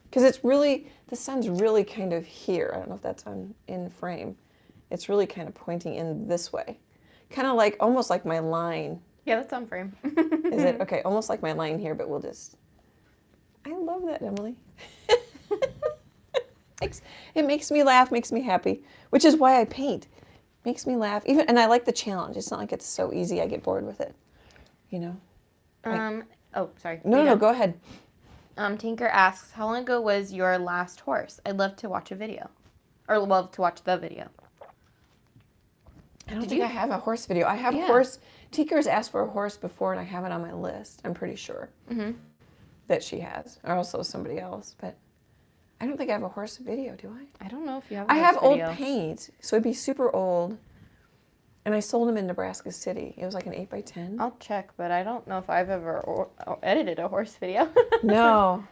S1: Because it's really, the sun's really kind of here. I don't know if that's in frame. It's really kind of pointing in this way. Kind of like, almost like my line.
S2: Yeah, that's on frame.
S1: Is it? Okay, almost like my line here, but we'll just... I love that, Emily. It makes me laugh, makes me happy, which is why I paint. Makes me laugh. And I like the challenge. It's not like it's so easy I get bored with it, you know?
S2: Oh, sorry.
S1: No, go ahead.
S2: Tinker asks, how long ago was your last horse? I'd love to watch a video. Or love to watch the video.
S1: I don't think I have a horse video. I have horse. Tinker's asked for a horse before, and I have it on my list. I'm pretty sure that she has, or also somebody else. But I don't think I have a horse video, do I?
S2: I don't know if you have a
S1: I
S2: horse
S1: have
S2: video.
S1: old paint, so it'd be super old. And I sold them in Nebraska City. It was like an 8x10.
S2: I'll check, but I don't know if I've ever edited a horse video.
S1: No.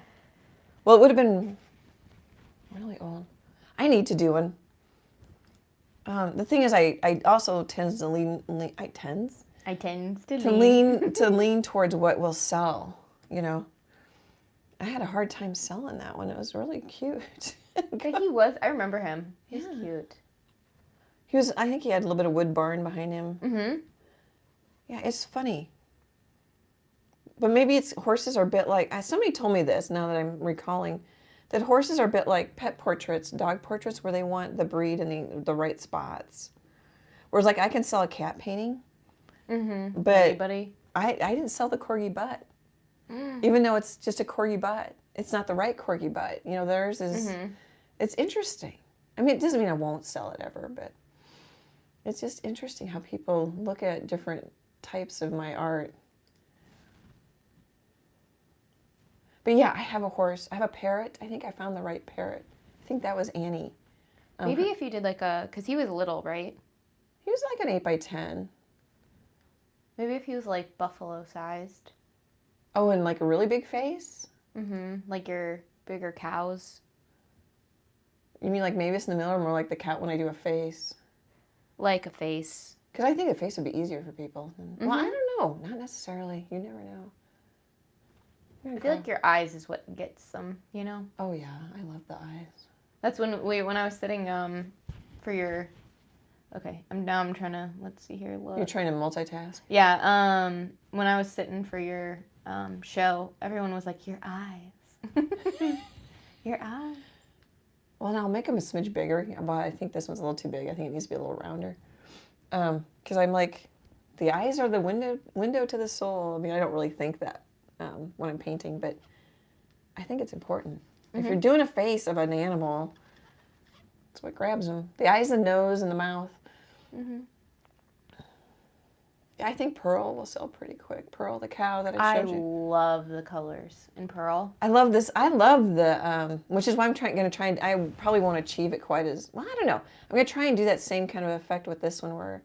S1: Well, it would have been really old. I need to do one. The thing is, I also tend to lean towards what will sell. You know, I had a hard time selling that one. It was really cute.
S2: But he was. I remember him. He's cute.
S1: He was. I think he had a little bit of wood barn behind him. Yeah, it's funny. But maybe it's horses are a bit like. Somebody told me this. Now that I'm recalling. That horses are a bit like pet portraits, dog portraits, where they want the breed and the right spots. Whereas, like, I can sell a cat painting, but
S2: Anybody?
S1: I didn't sell the corgi butt. Even though it's just a corgi butt. It's not the right corgi butt. You know, theirs is, it's interesting. I mean, it doesn't mean I won't sell it ever, but it's just interesting how people look at different types of my art. But yeah, I have a horse. I have a parrot. I think I found the right parrot. I think that was Annie.
S2: Maybe if you did like because he was little, right?
S1: He was like an 8x10.
S2: Maybe if he was like buffalo sized.
S1: Oh, and like a really big face?
S2: Like your bigger cows.
S1: You mean like Mavis in the Miller, or more like the cat when I do a face?
S2: Like a face.
S1: Because I think a face would be easier for people. Well, I don't know. Not necessarily. You never know.
S2: I feel like your eyes is what gets them, you know?
S1: Oh, yeah. I love the eyes.
S2: That's when I was sitting for your... Okay, I'm trying to... Let's see here. Look.
S1: You're trying to multitask?
S2: Yeah, when I was sitting for your show, everyone was like, your eyes. Your eyes.
S1: Well, I'll make them a smidge bigger, but I think this one's a little too big. I think it needs to be a little rounder. Because I'm like, the eyes are the window to the soul. I mean, I don't really think that when I'm painting, but I think it's important. If you're doing a face of an animal, that's what grabs them. The eyes, the nose, and the mouth. Yeah, I think Pearl will sell pretty quick. Pearl, the cow that I showed you.
S2: I love the colors in Pearl.
S1: I love this. I love the, which is why I'm going to try and, I probably won't achieve it quite as, well, I don't know. I'm going to try and do that same kind of effect with this one where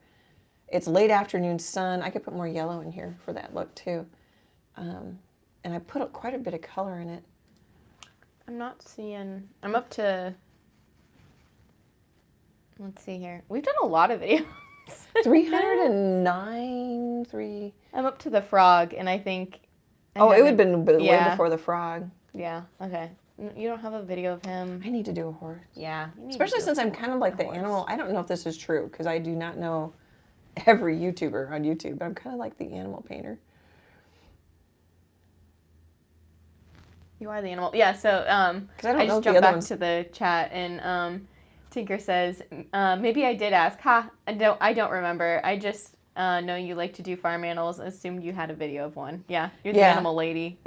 S1: it's late afternoon sun. I could put more yellow in here for that look too. And I put quite a bit of color in it.
S2: I'm not seeing, I'm up to, let's see here. We've done a lot of videos.
S1: 309,
S2: I'm up to the frog, and I think...
S1: it would have been way before the frog.
S2: Yeah, okay. You don't have a video of him?
S1: I need to do a horse.
S2: Yeah.
S1: Especially since I'm kind of like the animal. I don't know if this is true, because I do not know every YouTuber on YouTube. I'm kind of like the animal painter.
S2: You are the animal. Yeah, so
S1: I don't
S2: I
S1: know
S2: just
S1: if the
S2: jumped
S1: other
S2: back
S1: ones-
S2: to the chat, and Tinker says, maybe I did ask. Ha, I don't remember. I just know you like to do farm animals. Assumed you had a video of one. Yeah, you're the animal lady.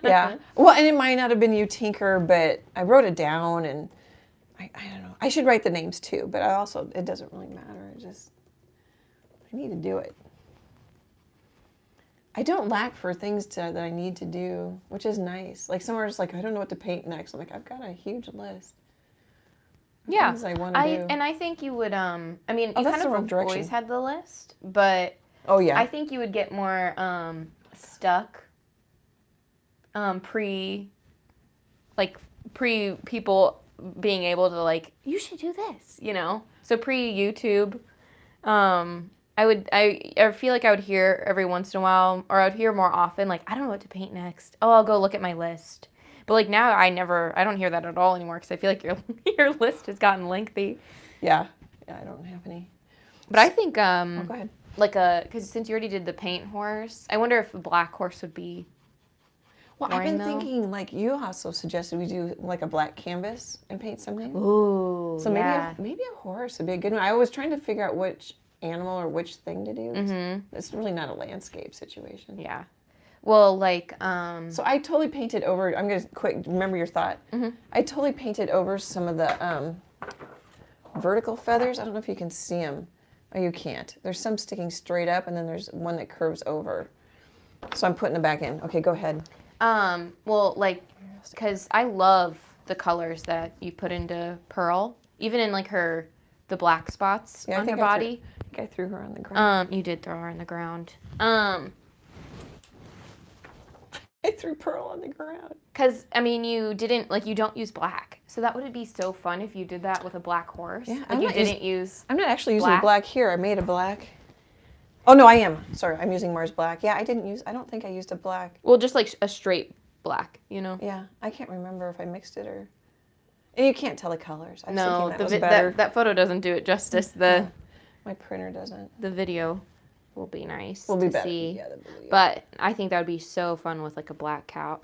S1: Yeah. Well, and it might not have been you, Tinker, but I wrote it down, and I don't know. I should write the names too, but I also, it doesn't really matter. I need to do it. I don't lack for things that I need to do, which is nice. Like some are just like, I don't know what to paint next. I'm like, I've got a huge list. Of things I want to do.
S2: And I think you would, I mean,
S1: Oh,
S2: you
S1: that's
S2: kind
S1: the
S2: of
S1: wrong direction.
S2: always had the list, but
S1: Oh, yeah.
S2: I think you would get more stuck pre people being able to like, you should do this, you know? So pre YouTube, I feel like I would hear every once in a while, or I would hear more often, like, I don't know what to paint next. Oh, I'll go look at my list. But like now I don't hear that at all anymore because I feel like your list has gotten lengthy.
S1: Yeah. Yeah, I don't have any.
S2: But I think,
S1: go ahead.
S2: like because since you already did the paint horse, I wonder if a black horse would be.
S1: Well, I've been thinking, like, you also suggested we do like a black canvas and paint something.
S2: Ooh,
S1: So maybe a horse would be a good one. I was trying to figure out which animal or which thing to do.
S2: Mm-hmm.
S1: It's really not a landscape situation.
S2: Yeah. Well, like,
S1: So I totally painted over, I'm going to remember your thought.
S2: Mm-hmm.
S1: I totally painted over some of the vertical feathers. I don't know if you can see them. Oh, you can't. There's some sticking straight up, and then there's one that curves over. So I'm putting it back in. Okay, go ahead.
S2: well, like, because I love the colors that you put into Pearl, even in like the black spots on her body.
S1: I think I threw her on the ground.
S2: You did throw her on the ground.
S1: I threw Pearl on the ground.
S2: Because, I mean, you don't use black. So that would be so fun if you did that with a black horse.
S1: Yeah,
S2: like
S1: I'm not actually using
S2: black?
S1: black here. I made a black. Oh, no, I am. Sorry, I'm using Mars black. Yeah, I don't think I used a black.
S2: Well, just like a straight black, you know?
S1: Yeah, I can't remember if I mixed it or... And you can't tell the colors. I was
S2: No,
S1: thinking that was better.
S2: that photo doesn't do it justice.
S1: My printer doesn't.
S2: The video will be nice
S1: Will be
S2: to
S1: better.
S2: see.
S1: Yeah, the video.
S2: But I think that would be so fun with like a black cow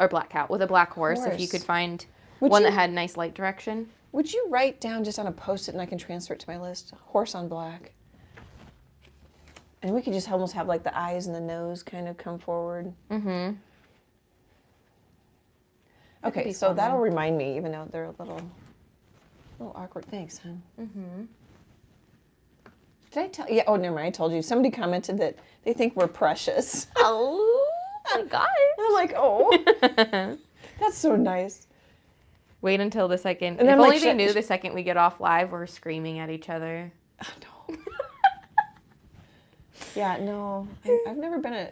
S2: with a black horse if you could find one that had nice light direction.
S1: Would you write down just on a post-it and I can transfer it to my list? Horse on black. And we could just almost have like the eyes and the nose kind of come forward.
S2: Mm-hmm.
S1: Okay, so that'll remind me, even though they're a little awkward. Thanks, hon.
S2: Mm-hmm.
S1: Did I tell you? Oh, never mind. I told you. Somebody commented that they think we're precious.
S2: Oh my god.
S1: I'm like, oh, that's so nice.
S2: Wait until the second.
S1: And
S2: if
S1: I'm
S2: only
S1: like,
S2: they knew the second we get off live, we're screaming at each other.
S1: Oh, no. Yeah, no. I've never been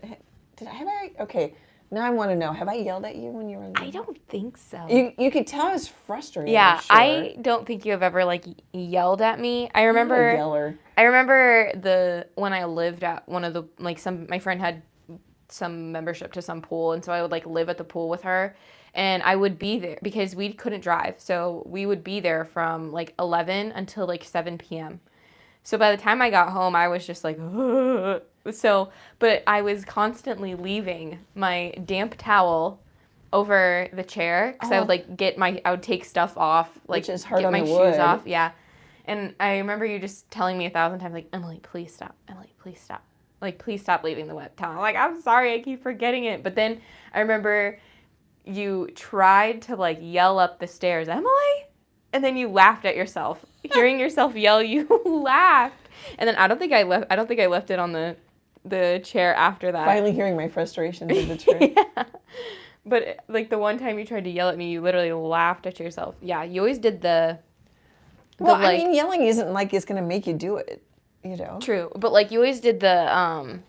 S1: okay, now I want to know, have I yelled at you when you were in the...
S2: I don't think so.
S1: You could tell I was frustrated.
S2: Yeah,
S1: I'm sure.
S2: I don't think you have ever like yelled at me. I
S1: I'm
S2: remember
S1: not a yeller.
S2: I remember when I lived at one of the my friend had some membership to some pool, and so I would like live at the pool with her, and I would be there because we couldn't drive, so we would be there from like 11 until like 7 p.m. So by the time I got home, I was just like, ugh. But I was constantly leaving my damp towel over the chair because I would like I would take stuff off, like
S1: Which is hard
S2: get
S1: on
S2: my
S1: the
S2: shoes
S1: wood.
S2: off, yeah. And I remember you just telling me 1,000 times, like, Emily, please stop. Emily, please stop. Like, please stop leaving the wet towel. I'm like, I'm sorry, I keep forgetting it. But then I remember you tried to like yell up the stairs, Emily, and then you laughed at yourself. Hearing yourself yell, you laughed. And then I don't think I left it on the chair after that.
S1: Finally hearing my frustrations of the trip.
S2: Yeah. But like the one time you tried to yell at me, you literally laughed at yourself. Yeah, you always did the
S1: Well, I mean, yelling isn't like it's going to make you do it, you know?
S2: True, but like you always did the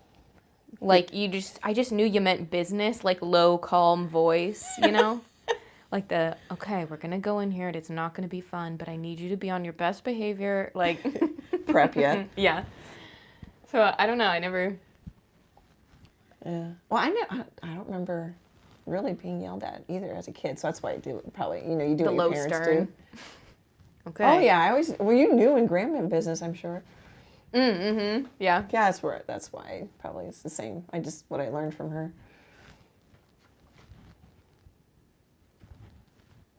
S2: like I just knew you meant business, like low, calm voice, you know? Like okay, we're going to go in here and it's not going to be fun, but I need you to be on your best behavior. Like,
S1: Prep you.
S2: Yeah. So I don't know. I never.
S1: Yeah. Well, I don't remember really being yelled at either as a kid, so that's why I do it. Probably, you know, you do
S2: The
S1: what your
S2: low
S1: parents
S2: stern.
S1: do.
S2: Okay.
S1: Oh, yeah. Well, you knew in grandma business, I'm sure.
S2: Mm-hmm. Yeah.
S1: Yeah, that's why probably it's the same. What I learned from her.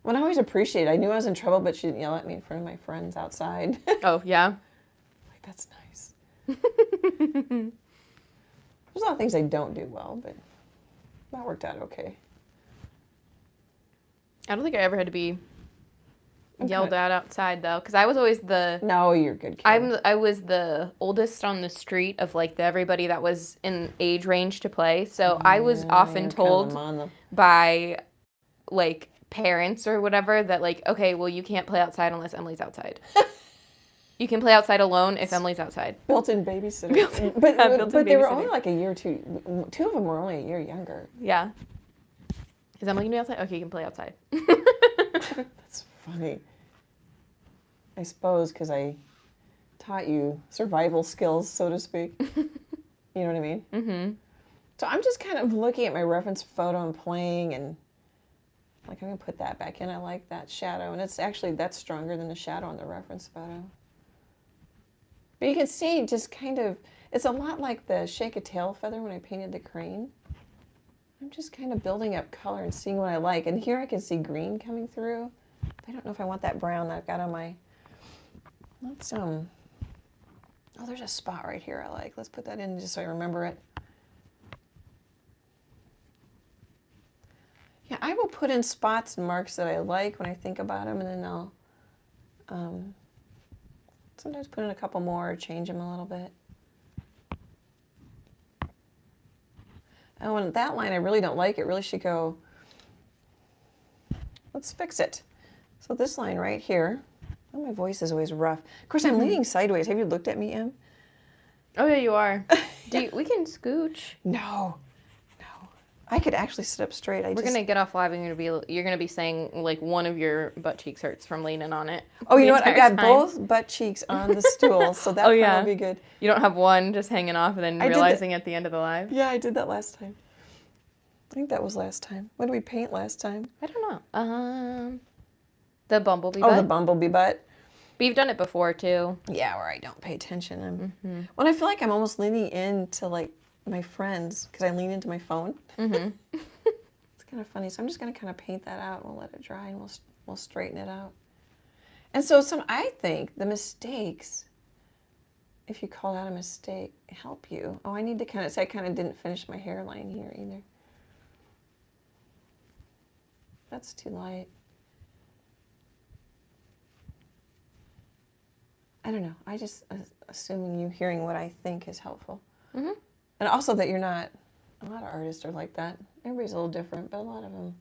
S1: Well, I always appreciate it. I knew I was in trouble, but she didn't yell at me in front of my friends outside.
S2: Oh, yeah.
S1: Like, that's nice. There's a lot of things I don't do well, but that worked out okay.
S2: I don't think I ever had to be yelled at outside, though, because I was always the...
S1: No, you're a good kid.
S2: I was the oldest on the street of, like, everybody that was in age range to play, so I was often told by, like, parents or whatever that, like, okay, well, you can't play outside unless Emily's outside. You can play outside alone if Emily's outside.
S1: Built-in babysitter. But they were only like a year or two. Two of them were only a year younger.
S2: Yeah. Is Emily going to be outside? Okay, you can play outside.
S1: That's funny. I suppose because I taught you survival skills, so to speak. You know what I mean? Mm-hmm. So I'm just kind of looking at my reference photo and playing, and like, I'm going to put that back in. I like that shadow, and that's stronger than the shadow on the reference photo. But you can see just kind of, it's a lot like the shake a tail feather when I painted the crane. I'm just kind of building up color and seeing what I like. And here I can see green coming through. I don't know if I want that brown that I've got on my, oh, there's a spot right here I like. Let's put that in just so I remember it. Yeah, I will put in spots and marks that I like when I think about them, and then I'll sometimes put in a couple more or change them a little bit. Oh, and that line I really don't like. It really should go, let's fix it. So this line right here, oh, my voice is always rough. Of course, I'm leaning sideways. Have you looked at me, Em?
S2: Oh, yeah, you are. We can scooch.
S1: No. I could actually sit up straight.
S2: We're gonna get off live, and you're gonna be saying like one of your butt cheeks hurts from leaning on it.
S1: Oh, you know what? I've got both butt cheeks on the stool, so that will be good.
S2: You don't have one just hanging off and then realizing at the end of the live?
S1: Yeah, I did that last time. I think that was last time. What did we paint last time?
S2: I don't know. The bumblebee butt.
S1: Oh, the bumblebee butt.
S2: But you've done it before too.
S1: Yeah, where I don't pay attention. When I feel like I'm almost leaning into like my friends because I lean into my phone. Mm-hmm. It's kind of funny. So I'm just going to kind of paint that out. We'll let it dry and we'll straighten it out. And so I think the mistakes, if you call out a mistake, help you. Oh, I need to kind of say I kind of didn't finish my hairline here either. That's too light. I don't know. I just assuming you hearing what I think is helpful. Mm-hmm. And also that you're not, a lot of artists are like that. Everybody's a little different, but a lot of them,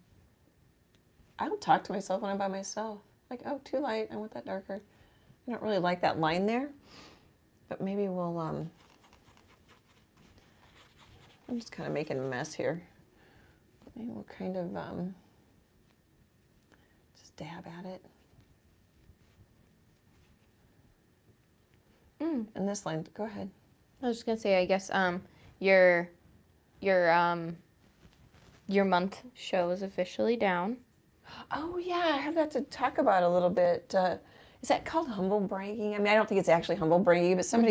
S1: I don't talk to myself when I'm by myself. Like, oh, too light, I want that darker. I don't really like that line there, but maybe we'll, I'm just kind of making a mess here. Maybe we'll kind of just dab at it. And this line, go ahead.
S2: I was just gonna say, I guess your month show is officially down.
S1: Oh yeah, I have that to talk about a little bit. Is that called humble bragging? I mean, I don't think it's actually humble bragging, but some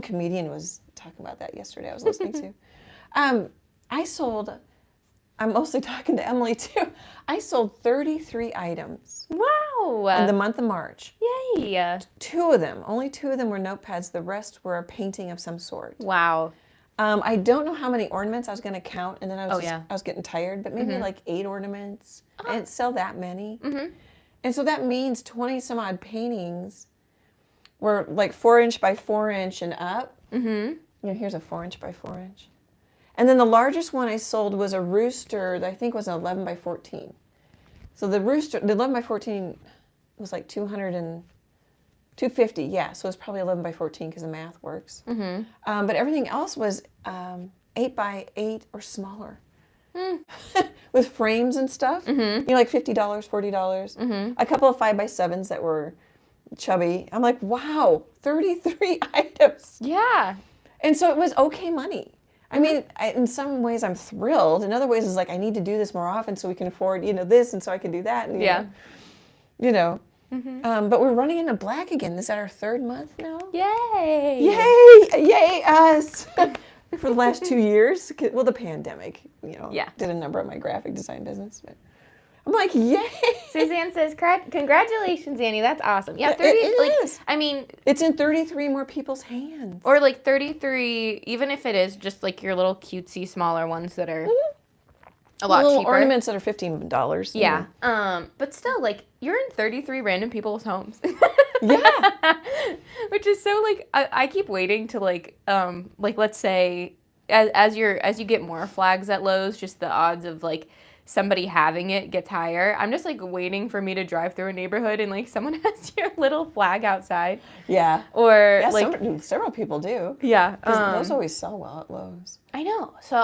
S1: comedian was talking about that yesterday. I was listening to. I'm mostly talking to Emily too. I sold 33 items.
S2: Wow!
S1: In the month of March.
S2: Yay!
S1: Only two of them were notepads. The rest were a painting of some sort.
S2: Wow.
S1: I don't know how many ornaments I was going to count, and then I was getting tired, but maybe like 8 ornaments. I didn't sell that many. And so that means 20 some odd paintings were like 4" by 4" and up. You know, here's a 4" by 4". And then the largest one I sold was a rooster that I think was an 11 by 14. So the 11 by 14 was like 250, yeah. So it's probably 11 by 14 because the math works. But everything else was 8 by 8 or smaller. With frames and stuff. You know, like $50, $40. A couple of 5 by 7s that were chubby. I'm like, wow, 33 items.
S2: Yeah.
S1: And so it was okay money. I mean, in some ways I'm thrilled. In other ways it's like I need to do this more often so we can afford, you know, this, and so I can do that. And, you know, But we're running into black again. This is our 3rd month now.
S2: Yay!
S1: Yay! Yay us! For the last 2 years. Well, the pandemic, did a number of my graphic design business. But I'm like, yay!
S2: Suzanne says, congratulations, Annie. That's awesome. Yeah, 30,
S1: it is.
S2: I mean...
S1: It's in 33 more people's hands.
S2: Or like 33, even if it is just like your little cutesy smaller ones that are a lot
S1: little
S2: cheaper.
S1: Ornaments that are $15.
S2: Yeah. But still, like, you're in 33 random people's homes.
S1: Yeah.
S2: Which is so, like, I keep waiting to, like, let's say, as you get more flags at Lowe's, just the odds of, like, somebody having it gets higher. I'm just, like, waiting for me to drive through a neighborhood and, like, someone has your little flag outside.
S1: Yeah.
S2: Or,
S1: yeah,
S2: like...
S1: several people do.
S2: Yeah.
S1: Those always sell well at Lowe's.
S2: I know. So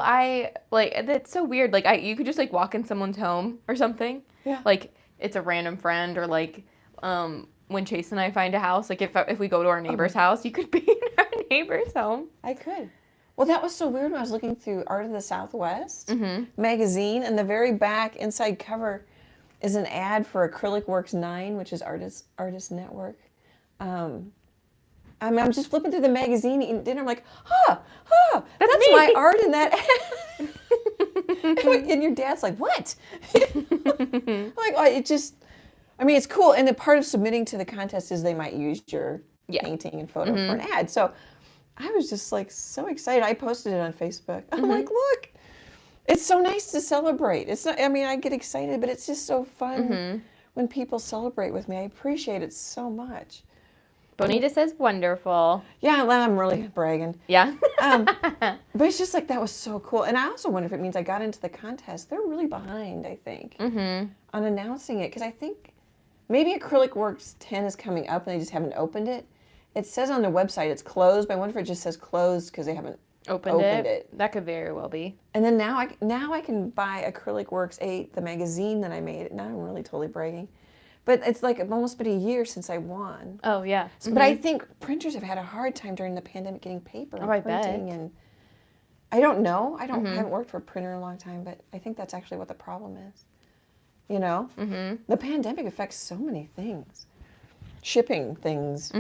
S2: that's so weird. Like, you could just, like, walk in someone's home or something.
S1: Yeah.
S2: Like, it's a random friend or, like, when Chase and I find a house, like, if we go to our neighbor's house, you could be in our neighbor's home.
S1: I could. Well, that was so weird when I was looking through Art of the Southwest magazine, and the very back inside cover is an ad for Acrylic Works 9, which is Artist Network. I'm just flipping through the magazine eating dinner. I'm like, that's my art in that ad. And your dad's like, what? Like, it's cool. And the part of submitting to the contest is they might use your painting and photo for an ad. So I was just like so excited. I posted it on Facebook. I'm like, look, it's so nice to celebrate. It's not, I get excited, but it's just so fun when people celebrate with me. I appreciate it so much.
S2: Bonita says wonderful.
S1: Yeah, I'm really bragging.
S2: Yeah.
S1: But it's just like, that was so cool. And I also wonder if it means I got into the contest. They're really behind, I think, on announcing it. Because I think maybe Acrylic Works 10 is coming up and they just haven't opened it. It says on the website it's closed, but I wonder if it just says closed because they haven't opened it.
S2: That could very well be.
S1: And then now I can buy Acrylic Works 8, the magazine that I made. Now I'm really totally bragging. But it's like almost been a year since I won.
S2: Oh, yeah.
S1: But I think printers have had a hard time during the pandemic getting paper and printing.
S2: Bet.
S1: And I don't know. I haven't worked for a printer in a long time, but I think that's actually what the problem is. You know? The pandemic affects so many things. Shipping things.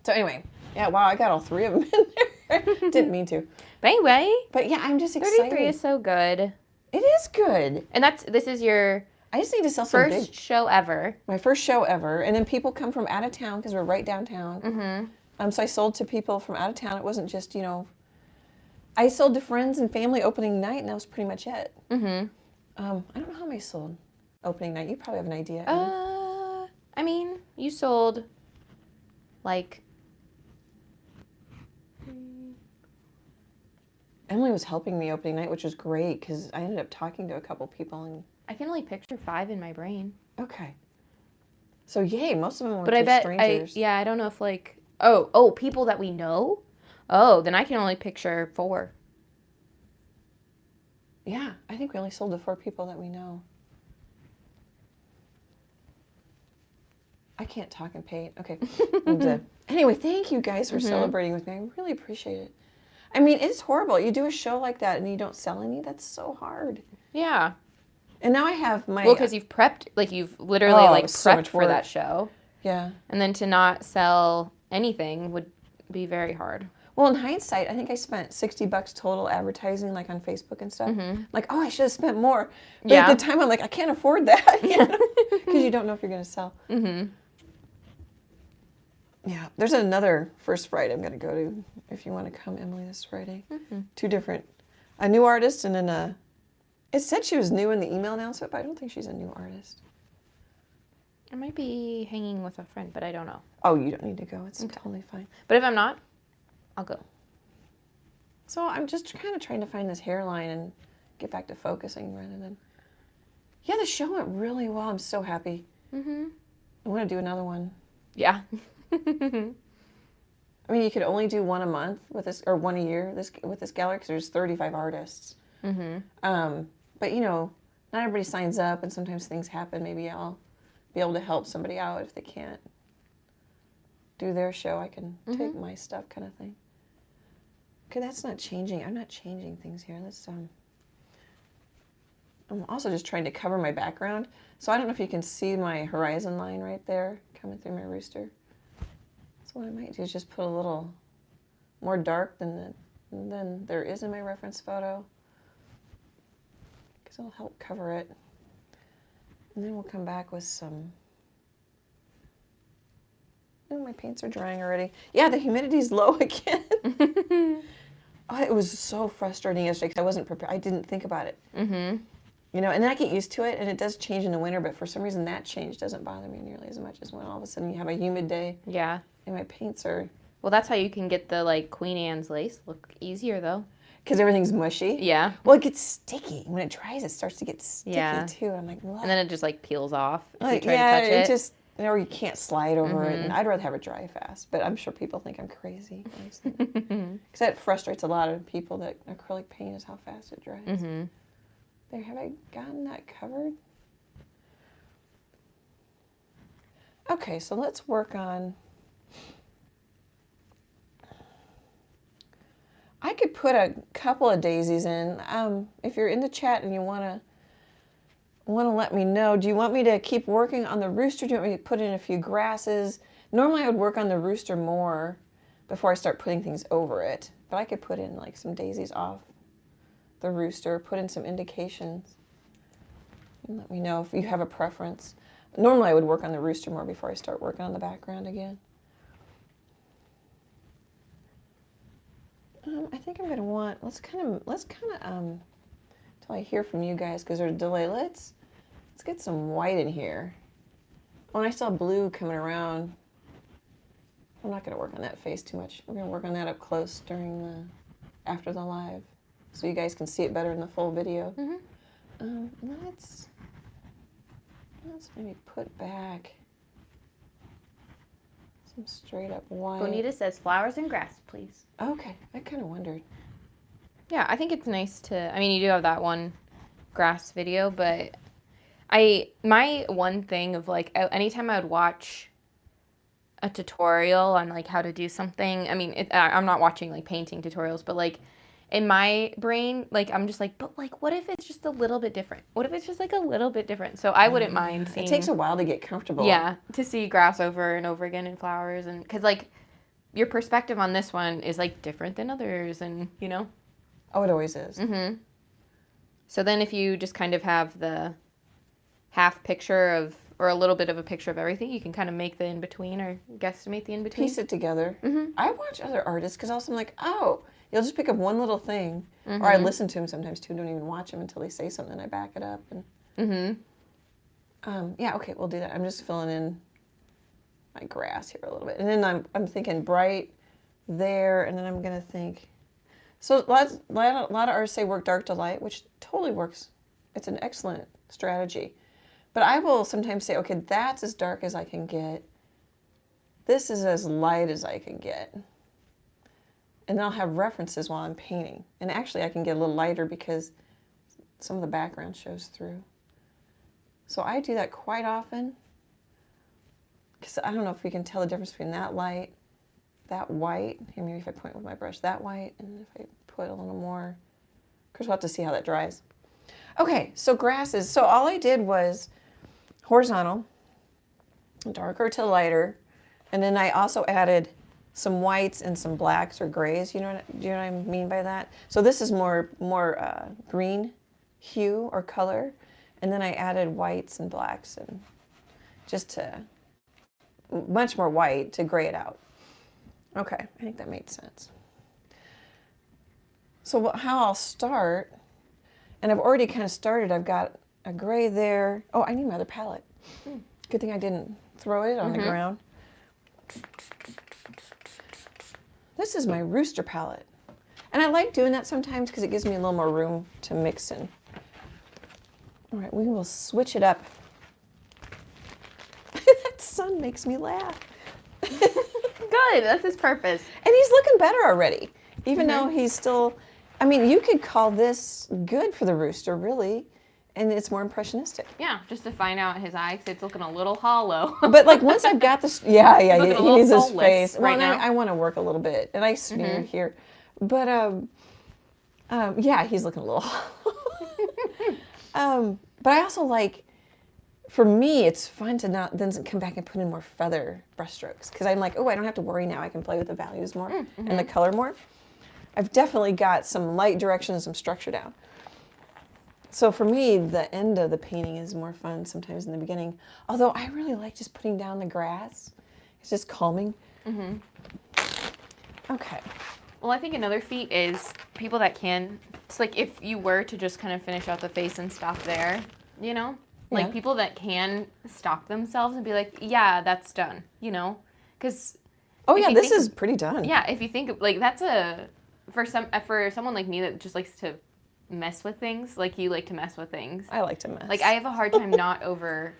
S1: So anyway, yeah, wow, I got all 3 of them in there. Didn't mean to.
S2: But anyway.
S1: But yeah, I'm just excited.
S2: 33 is so good.
S1: It is good.
S2: And this is your...
S1: I just need to sell some
S2: first show ever.
S1: My first show ever. And then people come from out of town because we're right downtown. So I sold to people from out of town. It wasn't just, I sold to friends and family opening night, and that was pretty much it. I don't know how many sold opening night. You probably have an idea.
S2: You sold, like...
S1: Emily was helping me opening night, which was great because I ended up talking to a couple people. And
S2: I can only picture 5 in my brain.
S1: Okay. So yay, most of them were
S2: but I bet
S1: strangers.
S2: I don't know if like people that we know. Oh, then I can only picture 4.
S1: Yeah, I think we only sold to 4 people that we know. I can't talk and paint. Okay. Anyway, thank you guys for celebrating with me. I really appreciate it. It's horrible. You do a show like that and you don't sell any. That's so hard.
S2: Yeah.
S1: And now I have my...
S2: Well, because you've prepped, like you've literally prepped for that show.
S1: Yeah.
S2: And then to not sell anything would be very hard.
S1: Well, in hindsight, I think I spent $60 total advertising, like on Facebook and stuff. Like, I should have spent more. But at the time, I'm like, I can't afford that. Because you don't know if you're going to sell. Yeah, there's another First Friday I'm going to go to if you want to come, Emily, this Friday. 2 different, a new artist and then it said she was new in the email announcement, but I don't think she's a new artist.
S2: I might be hanging with a friend, but I don't know.
S1: Oh, you don't need to go. It's totally fine.
S2: But if I'm not, I'll go.
S1: So I'm just kind of trying to find this hairline and get back to focusing rather than... Yeah, the show went really well. I'm so happy. I want to do another one.
S2: Yeah.
S1: You could only do 1 a month with this, or 1 a year with this gallery because there's 35 artists. But not everybody signs up, and sometimes things happen. Maybe I'll be able to help somebody out if they can't do their show. I can take my stuff, kind of thing. Okay, that's not changing. I'm not changing things here. Let's I'm also just trying to cover my background. So I don't know if you can see my horizon line right there coming through my rooster. So what I might do is just put a little more dark than there is in my reference photo, because it'll help cover it. And then we'll come back with some, oh, my paints are drying already. Yeah, the humidity's low again. Oh, it was so frustrating yesterday because I wasn't prepared. I didn't think about it. You know, and then I get used to it, and it does change in the winter, but for some reason that change doesn't bother me nearly as much as when all of a sudden you have a humid day.
S2: Yeah.
S1: And my paints are...
S2: Well, that's how you can get the, like, Queen Anne's lace look easier, though.
S1: Because everything's mushy?
S2: Yeah.
S1: Well, it gets sticky. When it dries, it starts to get sticky,
S2: Yeah.
S1: too. I'm like, what?
S2: And then it just, like, peels off if
S1: like,
S2: you try to touch it.
S1: it just... Or you can't slide over it, and I'd rather have it dry fast. But I'm sure people think I'm crazy. Because that frustrates a lot of people, that acrylic paint is how fast it dries. There, have I gotten that covered? Okay, so let's work on... I could put a couple of daisies in. If you're in the chat and you want to let me know, do you want me to keep working on the rooster? Do you want me to put in a few grasses? Normally I would work on the rooster more before I start putting things over it, but I could put in like some daisies off the rooster, put in some indications, and let me know if you have a preference. Normally I would work on the rooster more before I start working on the background again. I think I'm gonna want, let's kind of until I hear from you guys, because there's a delay. Let's get some white in here. Oh, and I saw blue coming around. I'm not gonna work on that face too much. We're gonna work on that up close after the live, so you guys can see it better in the full video. Let's maybe put back some straight up white.
S2: Bonita says flowers and grass, please.
S1: Okay, I kind of wondered.
S2: Yeah, I think it's nice to, I mean, you do have that one grass video, but my one thing of like, anytime I would watch a tutorial on like how to do something, I mean, I'm not watching like painting tutorials, but like in my brain, like I'm just like, but like, what if it's just a little bit different? What if it's just like a little bit different? So I wouldn't mind seeing.
S1: It takes a while to get comfortable.
S2: Yeah, to see grass over and over again and flowers, and because like your perspective on this one is like different than others, and you know.
S1: Oh, it always is.
S2: So then if you just kind of have the half picture of, or a little bit of a picture of everything, you can kind of make the in-between or guesstimate the in-between.
S1: Piece it together. I watch other artists because also I'm like, oh, you'll just pick up one little thing. Or I listen to them sometimes too, don't even watch them until they say something and I back it up. And yeah, okay, we'll do that. I'm just filling in my grass here a little bit. And then I'm thinking bright there, and then I'm going to think... So a lot of artists say work dark to light, which totally works. It's an excellent strategy. But I will sometimes say, okay, that's as dark as I can get. This is as light as I can get. And then I'll have references while I'm painting. And actually I can get a little lighter because some of the background shows through. So I do that quite often. Because I don't know if we can tell the difference between that light, that white. Here, maybe if I point with my brush, that white. And then if I put a little more, of course we'll have to see how that dries. Okay, so grasses. So all I did was horizontal, darker to lighter, and then I also added some whites and some blacks or grays. Do you know what I mean by that? So this is more green hue or color, and then I added whites and blacks, and just to much more white to gray it out. Okay, I think that made sense. So how I'll start, and I've already kind of started, I've got a gray there. Oh, I need my other palette. Good thing I didn't throw it on the ground. This is my Rooster palette. And I like doing that sometimes because it gives me a little more room to mix in. All right, we will switch it up. That sun makes me laugh.
S2: Good, that's his purpose.
S1: And he's looking better already, even though he's still, I mean, you could call this good for the rooster, really, and it's more impressionistic.
S2: Yeah, just to find out his eye, 'cause it's looking a little hollow.
S1: But like once I've got this, he needs his face.
S2: Right
S1: Well,
S2: now.
S1: I want to work a little bit, and I smeared here, but yeah, he's looking a little. But I also like, for me, it's fun to not then come back and put in more feather brush strokes because I'm like, oh, I don't have to worry now. I can play with the values more and the color more. I've definitely got some light direction and some structure down. So for me, the end of the painting is more fun sometimes than the beginning. Although I really like just putting down the grass. It's just calming. Okay.
S2: Well, I think another feat is people that can, it's like if you were to just kind of finish out the face and stop there, you know? Like
S1: Yeah.
S2: people that can stop themselves and be like, yeah, that's done, you know? Because
S1: Oh yeah, this is pretty done.
S2: yeah, if you think like that's for someone like me that just likes to mess with things, like you like to mess with things.
S1: I like to mess.
S2: Like I have a hard time not over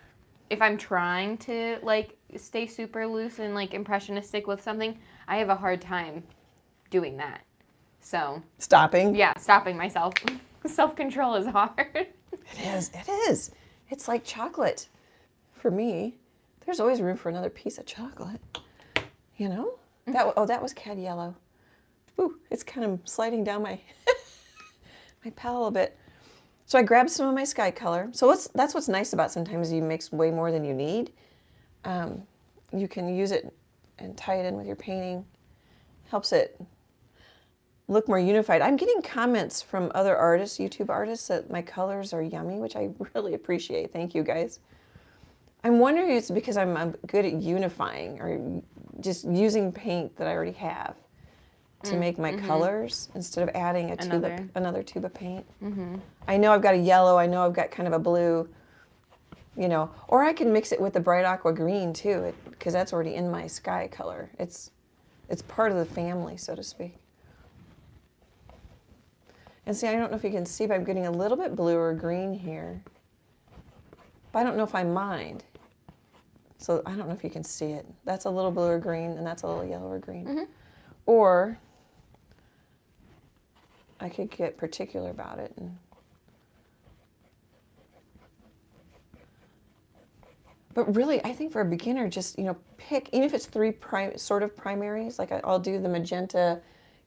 S2: if I'm trying to like stay super loose and like impressionistic with something, I have a hard time doing that. So
S1: stopping.
S2: yeah, stopping myself. Self-control is hard.
S1: It is. It is. It's like chocolate. For me, there's always room for another piece of chocolate. You know? That was cad yellow. Ooh, it's kind of sliding down my my palette a little bit. So I grabbed some of my sky color. So that's what's nice about sometimes you mix way more than you need. You can use it and tie it in with your painting. Helps it look more unified. I'm getting comments from other artists, YouTube artists, that my colors are yummy, which I really appreciate. Thank you, guys. I'm wondering if it's because I'm good at unifying or just using paint that I already have to make my colors instead of adding another tube of paint. I know I've got a yellow. I know I've got kind of a blue, you know, or I can mix it with the bright aqua green too, because that's already in my sky color. It's part of the family, so to speak. And see, I don't know if you can see, but I'm getting a little bit blue or green here. But I don't know if I mind. So I don't know if you can see it. That's a little blue or green, and that's a little yellow or green. Or I could get particular about it. But really, I think for a beginner, just, you know, pick, even if it's three sort of primaries, like I'll do the magenta,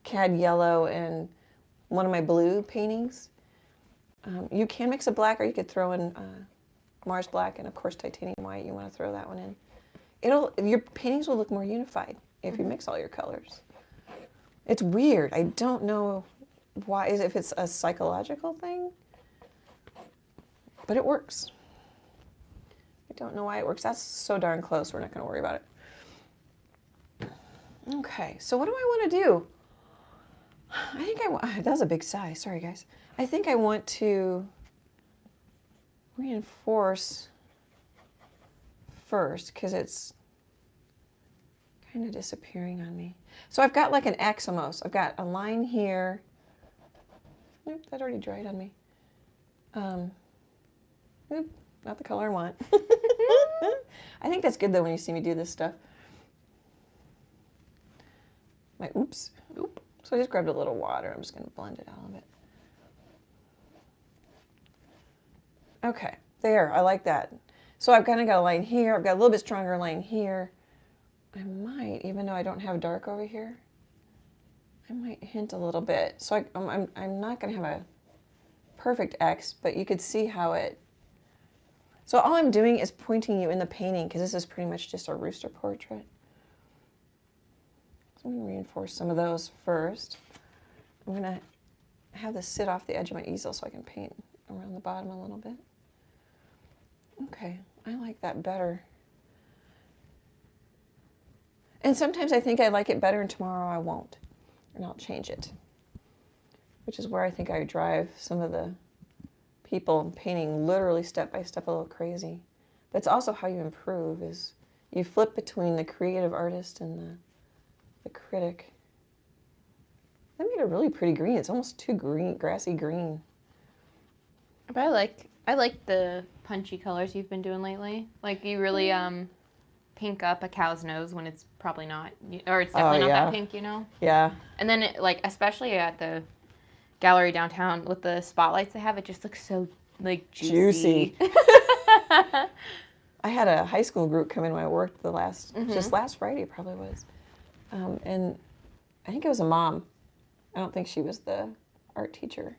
S1: cad yellow, and one of my blue paintings. You can mix a black, or you could throw in Mars black and, of course, titanium white. You want to throw that one in. Your paintings will look more unified if you mix all your colors. It's weird. I don't know why, if it's a psychological thing, but it works. I don't know why it works. That's so darn close. We're not going to worry about it. Okay, so what do I want to do? I think that was a big sigh. Sorry, guys. I think I want to reinforce first because it's kind of disappearing on me. So I've got like an X almost. I've got a line here. Nope, that already dried on me. Nope, not the color I want. I think that's good though when you see me do this stuff. Oops. Oop. So I just grabbed a little water. I'm just going to blend it out a little bit. Okay, there. I like that. So I've kind of got a line here. I've got a little bit stronger line here. I might, even though I don't have dark over here, I might hint a little bit. So I'm not going to have a perfect X, but you could see how it... So all I'm doing is pointing you in the painting because this is pretty much just a rooster portrait. So I'm going to reinforce some of those first. I'm going to have this sit off the edge of my easel so I can paint around the bottom a little bit. Okay, I like that better. And sometimes I think I like it better and tomorrow I won't. And I'll change it. Which is where I think I drive some of the people painting literally step by step a little crazy. But it's also how you improve, is you flip between the creative artist and the critic. That made a really pretty green. It's almost too green, grassy green.
S2: But I like the punchy colors you've been doing lately. Like you really pink up a cow's nose when it's probably not, or it's definitely not that pink, you know?
S1: Yeah.
S2: And then it, like especially at the gallery downtown with the spotlights they have, it just looks so like juicy.
S1: I had a high school group come in when I worked just last Friday probably was. And I think it was a mom. I don't think she was the art teacher.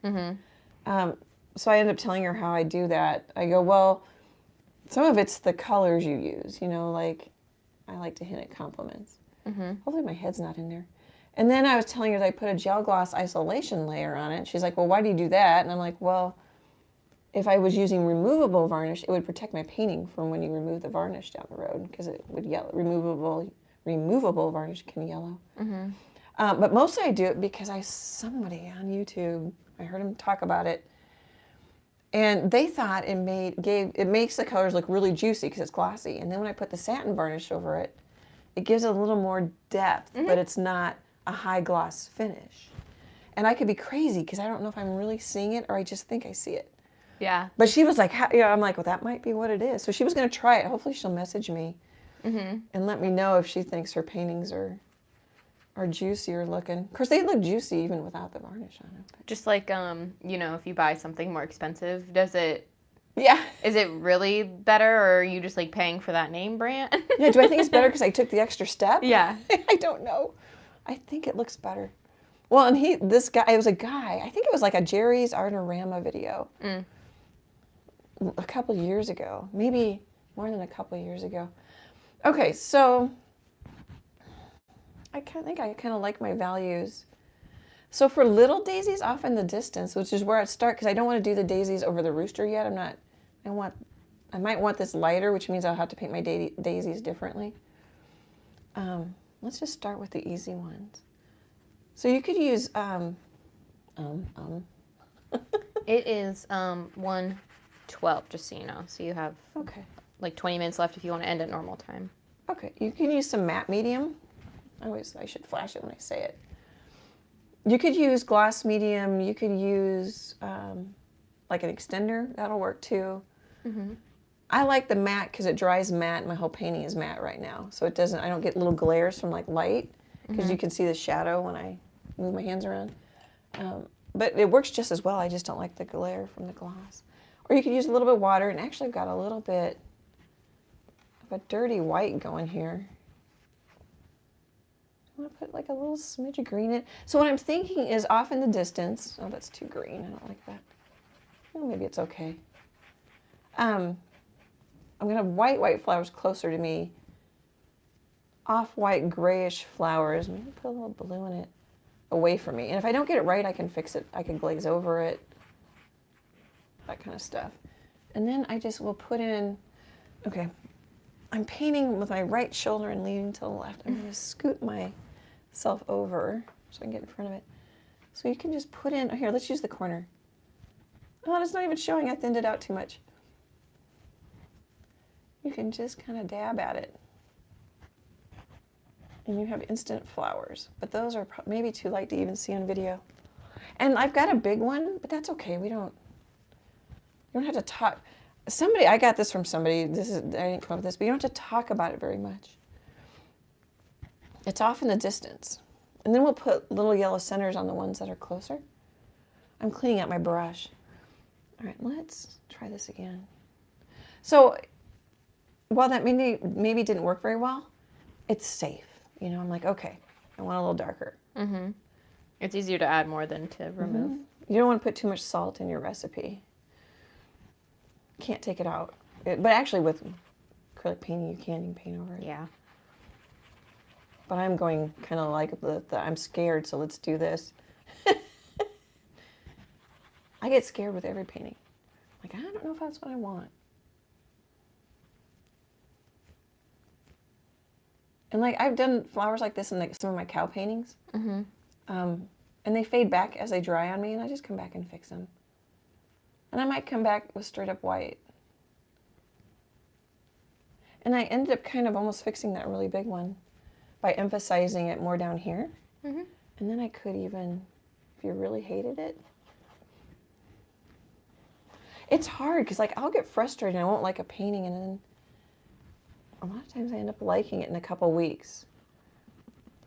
S1: so I ended up telling her how I do that. I go, well, some of it's the colors you use, you know, like I like to hint at compliments. Hopefully my head's not in there. And then I was telling her that I put a gel gloss isolation layer on it. She's like, well, why do you do that? And I'm like, well, if I was using removable varnish, it would protect my painting from when you remove the varnish down the road, because it would yellow. Removable varnish can yellow. But mostly I do it because somebody on YouTube, I heard him talk about it, and they thought it makes the colors look really juicy because it's glossy. And then when I put the satin varnish over it, it gives it a little more depth, but it's not a high gloss finish. And I could be crazy because I don't know if I'm really seeing it or I just think I see it.
S2: Yeah.
S1: But she was like, I'm like, well, that might be what it is. So she was going to try it. Hopefully she'll message me and let me know if she thinks her paintings are juicier looking. Of course, they look juicy even without the varnish on them.
S2: Just like, you know, if you buy something more expensive, is it really better, or are you just like paying for that name brand?
S1: Yeah, do I think it's better because I took the extra step?
S2: Yeah.
S1: I don't know. I think it looks better. Well, and it was a guy, I think it was like a Jerry's Artorama video a couple years ago, maybe more than a couple years ago. Okay, so I kind of like my values. So for little daisies off in the distance, which is where I'd start, because I don't want to do the daisies over the rooster yet. I might want this lighter, which means I'll have to paint my daisies differently. Let's just start with the easy ones. So you could use,
S2: It is 1:12, just so you know. So you have like 20 minutes left if you want to end at normal time.
S1: Okay, you can use some matte medium. I should flash it when I say it. You could use gloss medium. You could use like an extender. That'll work too. I like the matte because it dries matte. My whole painting is matte right now, so it doesn't. I don't get little glares from like light because you can see the shadow when I move my hands around. But it works just as well. I just don't like the glare from the gloss. Or you could use a little bit of water, and actually I've got a little bit of a dirty white going here. I'm going to put like a little smidge of green in it. So what I'm thinking is off in the distance. Oh, that's too green. I don't like that. Well, maybe it's okay. I'm going to have white flowers closer to me. Off-white grayish flowers. Maybe put a little blue in it away from me. And if I don't get it right, I can fix it. I can glaze over it. That kind of stuff. And then I just will put in, okay, I'm painting with my right shoulder and leaning to the left. I'm going to scoot myself over so I can get in front of it. So you can just put in, here, let's use the corner. Oh, it's not even showing. I thinned it out too much. You can just kind of dab at it. And you have instant flowers. But those are maybe too light to even see on video. And I've got a big one, but that's okay. You don't have to talk. I got this from somebody. I didn't come up with this, but you don't have to talk about it very much. It's off in the distance. And then we'll put little yellow centers on the ones that are closer. I'm cleaning out my brush. All right, let's try this again. So while that maybe didn't work very well, it's safe. You know, I'm like, okay, I want a little darker.
S2: It's easier to add more than to remove.
S1: You don't want to put too much salt in your recipe. Can't take it out. But actually with acrylic painting, you can paint over it.
S2: Yeah.
S1: But I'm going kind of like I'm scared, so let's do this. I get scared with every painting. Like, I don't know if that's what I want. And like, I've done flowers like this in like some of my cow paintings. And they fade back as they dry on me, and I just come back and fix them. And I might come back with straight up white. And I ended up kind of almost fixing that really big one by emphasizing it more down here. And then I could even, if you really hated it. It's hard because like I'll get frustrated and I won't like a painting, and then a lot of times I end up liking it in a couple weeks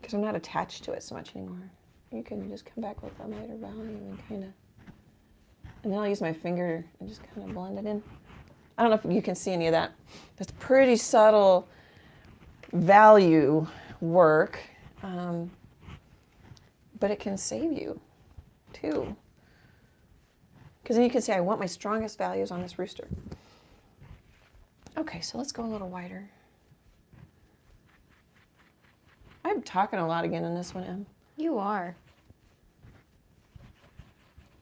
S1: because I'm not attached to it so much anymore. You can just come back with a lighter value and kind of, and then I'll use my finger and just kind of blend it in. I don't know if you can see any of that. That's pretty subtle value work, but it can save you too. Because then you can see I want my strongest values on this rooster. Okay, so let's go a little wider. I'm talking a lot again in this one, Em.
S2: You are.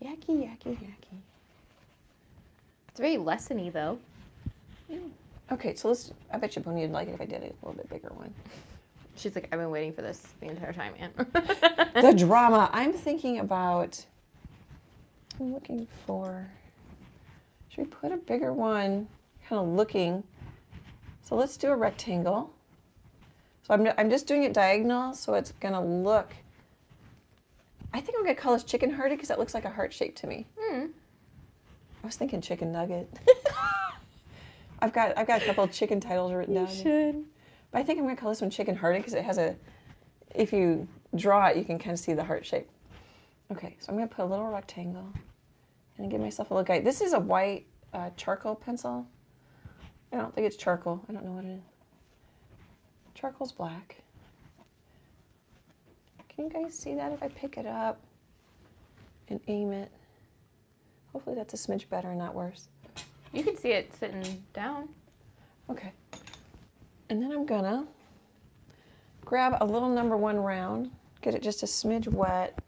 S1: Yucky, yucky, yucky.
S2: It's very lesson-y, though.
S1: Yeah. Okay, so let's, I bet you Bonnie would like it if I did a little bit bigger one.
S2: She's like, I've been waiting for this the entire time, man.
S1: The drama. I'm thinking about, I'm looking for, should we put a bigger one, kind of looking. So let's do a rectangle. So I'm just doing it diagonal, so it's gonna look, I think I'm gonna call this chicken hearted because that looks like a heart shape to me.
S2: Mm.
S1: I was thinking chicken nugget. I've got a couple of chicken titles written down.
S2: You should.
S1: But I think I'm gonna call this one chicken hearted because it has a, if you draw it, you can kind of see the heart shape. Okay, so I'm gonna put a little rectangle and give myself a little guide. This is a white charcoal pencil. I don't think it's charcoal. I don't know what it is. Charcoal's black. Can you guys see that if I pick it up and aim it? Hopefully that's a smidge better and not worse.
S2: You can see it sitting down.
S1: Okay. And then I'm gonna grab a little #1 round, get it just a smidge wet.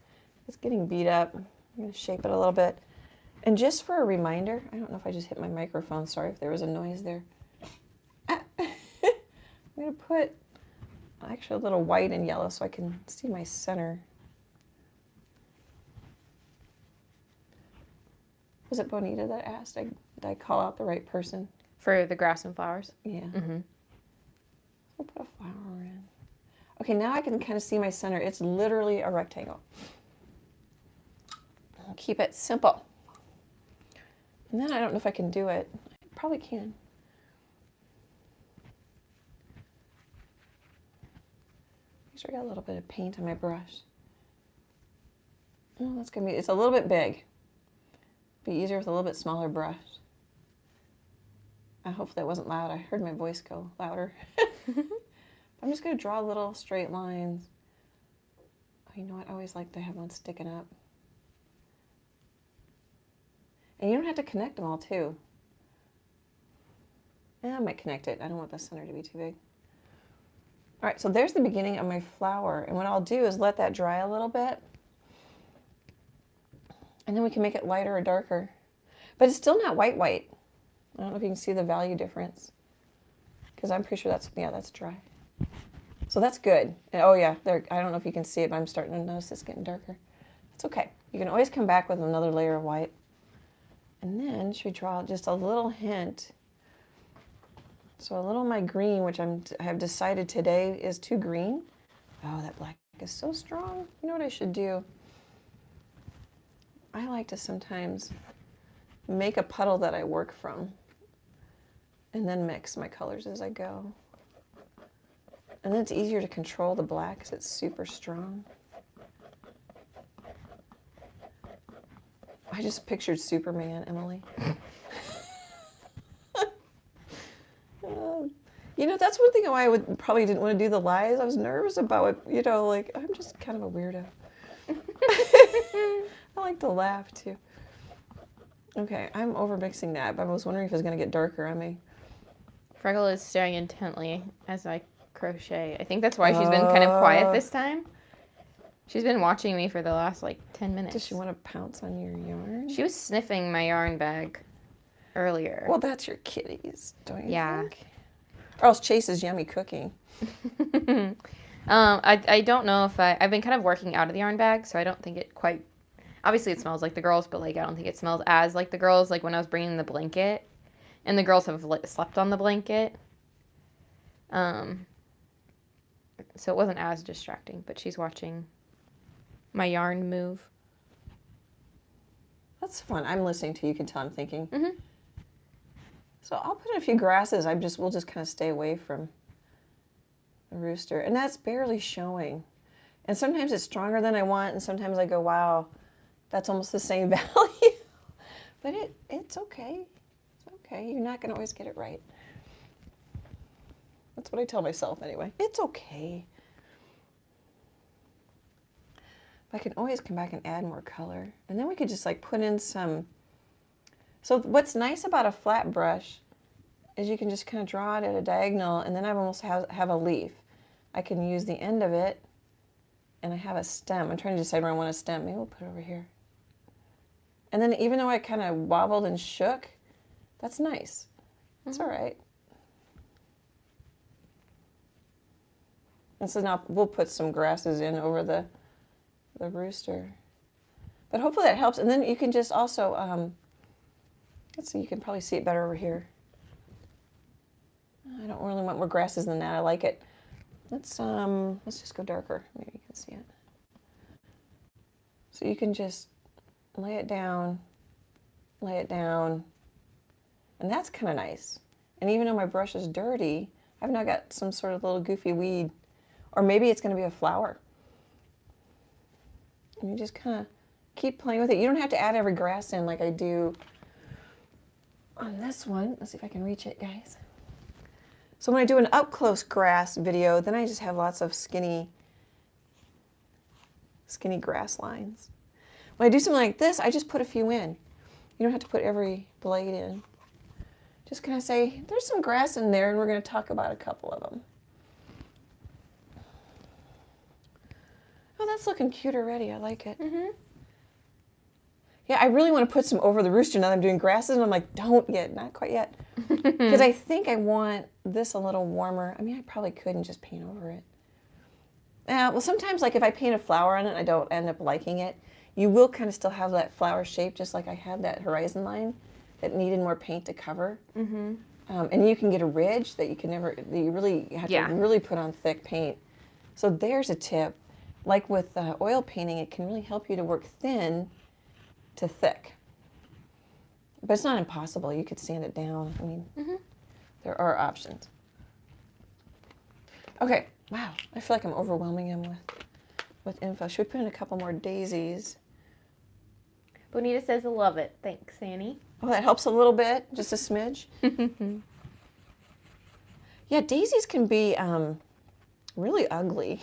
S1: It's getting beat up. I'm gonna shape it a little bit. And just for a reminder, I don't know if I just hit my microphone, sorry if there was a noise there. I'm gonna put actually a little white and yellow so I can see my center. Was it Bonita that asked? Did I call out the right person?
S2: For the grass and flowers?
S1: Yeah.
S2: Mm-hmm.
S1: We'll put a flower in. Okay, now I can kind of see my center. It's literally a rectangle. I'll keep it simple. And then I don't know if I can do it. I probably can. Make sure I got a little bit of paint on my brush. Oh, that's gonna be, it's a little bit big. Be easier with a little bit smaller brush. Hopefully that wasn't loud. I heard my voice go louder. I'm just gonna draw little straight lines. Oh, you know what? I always like to have one sticking up. And you don't have to connect them all too. I might connect it. I don't want the center to be too big. All right, so there's the beginning of my flower. And what I'll do is let that dry a little bit. And then we can make it lighter or darker. But it's still not white. I don't know if you can see the value difference. Because I'm pretty sure that's, yeah, that's dry. So that's good. And oh yeah, there, I don't know if you can see it, but I'm starting to notice it's getting darker. It's okay. You can always come back with another layer of white. And then should we draw just a little hint? So a little of my green, which I have decided today is too green. Oh, that black is so strong. You know what I should do? I like to sometimes make a puddle that I work from and then mix my colors as I go. And then it's easier to control the black because it's super strong. I just pictured Superman, Emily. You know, that's one thing why I probably didn't want to do the lives. I was nervous about it. You know, like, I'm just kind of a weirdo. I like to laugh, too. Okay, I'm over mixing that, but I was wondering if it was going to get darker on me.
S2: Freckle is staring intently as I crochet. I think that's why she's been kind of quiet this time. She's been watching me for the last, like, 10 minutes.
S1: Does she want to pounce on your yarn?
S2: She was sniffing my yarn bag earlier.
S1: Well, that's your kitties, don't you
S2: Yeah.
S1: think? Or else Chase's yummy cooking.
S2: I don't know if I've been kind of working out of the yarn bag, so I don't think it quite, obviously it smells like the girls, but like I don't think it smells as like the girls, like when I was bringing the blanket, and the girls have slept on the blanket. So it wasn't as distracting, but she's watching my yarn move.
S1: That's fun. I'm listening to you. You can tell I'm thinking.
S2: Mm-hmm.
S1: So I'll put in a few grasses. We'll just kind of stay away from the rooster. And that's barely showing. And sometimes it's stronger than I want, and sometimes I go, wow, that's almost the same value. But it's okay. It's okay. You're not going to always get it right. That's what I tell myself anyway. It's okay. But I can always come back and add more color. And then we could just like put in some So what's nice about a flat brush is you can just kind of draw it at a diagonal, and then I almost have a leaf. I can use the end of it, and I have a stem. I'm trying to decide where I want a stem. Maybe we'll put it over here. And then even though I kind of wobbled and shook, that's nice. That's all right. And so now we'll put some grasses in over the rooster. But hopefully that helps. And then you can just also, let's see, you can probably see it better over here. I don't really want more grasses than that. I like it. Let's just go darker. Maybe you can see it. So you can just lay it down, and that's kind of nice. And even though my brush is dirty, I've now got some sort of little goofy weed, or maybe it's going to be a flower. And you just kind of keep playing with it. You don't have to add every grass in like I do on this one. Let's see if I can reach it, guys. So when I do an up-close grass video, then I just have lots of skinny grass lines. When I do something like this, I just put a few in. You don't have to put every blade in. Just kind of say, there's some grass in there, and we're going to talk about a couple of them. Oh, that's looking cute already. I like it. Mm-hmm. Yeah, I really want to put some over the rooster now that I'm doing grasses, and I'm like, don't yet, not quite yet. Because I think I want this a little warmer. I mean, I probably could and just paint over it. Well, sometimes, like if I paint a flower on it and I don't end up liking it, you will kind of still have that flower shape, just like I had that horizon line that needed more paint to cover. Mm-hmm. And you can get a ridge that you can never, that you really have to really put on thick paint. So there's a tip. Like with oil painting, it can really help you to work thin to thick. But it's not impossible. You could sand it down. I mean, there are options. Okay, wow. I feel like I'm overwhelming him with info. Should we put in a couple more daisies?
S2: Bonita says, I love it. Thanks, Annie.
S1: Oh, that helps a little bit, just a smidge. Yeah, daisies can be really ugly.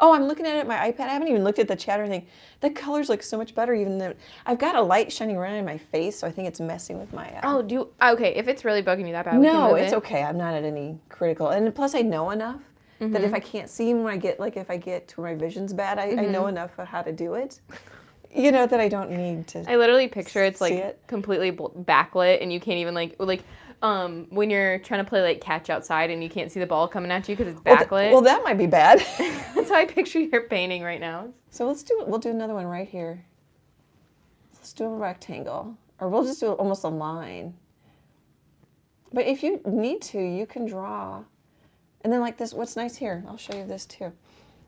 S1: Oh, I'm looking at it on my iPad. I haven't even looked at the chatter thing. The colors look so much better, even though I've got a light shining around in my face, so I think it's messing with my.
S2: Okay? If it's really bugging you that bad,
S1: no, it's okay. I'm not at any critical, and plus I know enough that if I can't see when I get if I get to my vision's bad, I know enough of how to do it. You know that I don't need to.
S2: I literally picture it's like completely backlit, and you can't even like when you're trying to play like catch outside and you can't see the ball coming at you because it's backlit.
S1: Well, that might be bad.
S2: That's how I picture your painting right now.
S1: So we'll do another one right here. Let's do a rectangle, or we'll just do almost a line. But if you need to, you can draw. And then like this, what's nice here, I'll show you this too.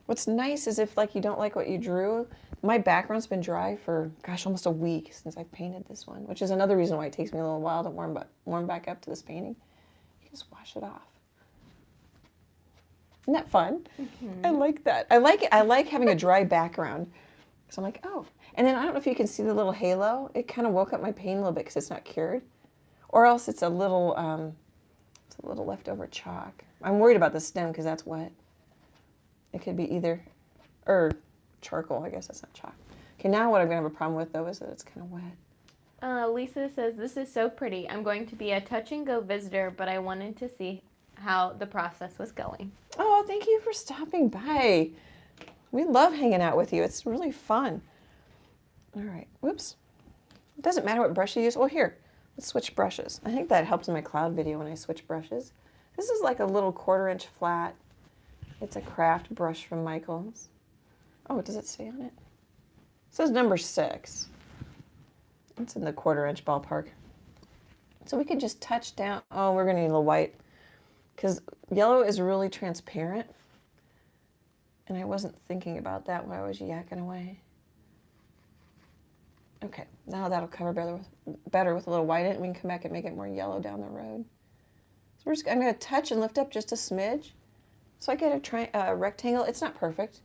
S1: What's nice is if like you don't like what you drew, my background's been dry for, gosh, almost a week since I painted this one, which is another reason why it takes me a little while to warm back up to this painting. You just wash it off. Isn't that fun? I like that. I like it. I like having a dry background. So I'm like, oh. And then I don't know if you can see the little halo. It kind of woke up my paint a little bit because it's not cured. Or else it's a little leftover chalk. I'm worried about the stem because that's wet. It could be either, or charcoal, I guess that's not chalk. Okay, now what I'm going to have a problem with, though, is that it's kind of wet.
S2: Lisa says, this is so pretty. I'm going to be a touch-and-go visitor, but I wanted to see how the process was going.
S1: Oh, thank you for stopping by. We love hanging out with you. It's really fun. All right, whoops. It doesn't matter what brush you use. Oh, here, let's switch brushes. I think that helps in my cloud video when I switch brushes. This is like a little 1/4 inch flat. It's a craft brush from Michaels. Oh, does it say on it? It says number 6. It's in the 1/4 inch ballpark. So we can just touch down. Oh, we're going to need a little white because yellow is really transparent. And I wasn't thinking about that when I was yakking away. Okay, now that'll cover better with a little white in it. We can come back and make it more yellow down the road. So I'm going to touch and lift up just a smidge. So I get a rectangle. It's not perfect,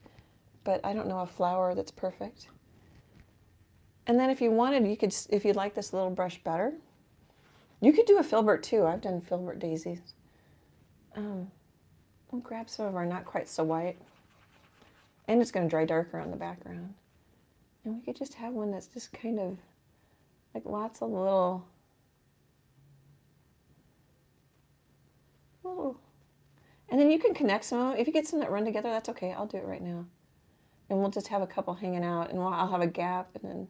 S1: but I don't know a flower that's perfect. And then if you wanted, you could, if you'd like this little brush better, you could do a Filbert too. I've done Filbert Daisies. We'll grab some of our not quite so white. And it's going to dry darker on the background. And we could just have one that's just kind of Like lots of little, and then you can connect some of them. If you get some that run together, that's okay. I'll do it right now. And we'll just have a couple hanging out, and I'll have a gap, and then,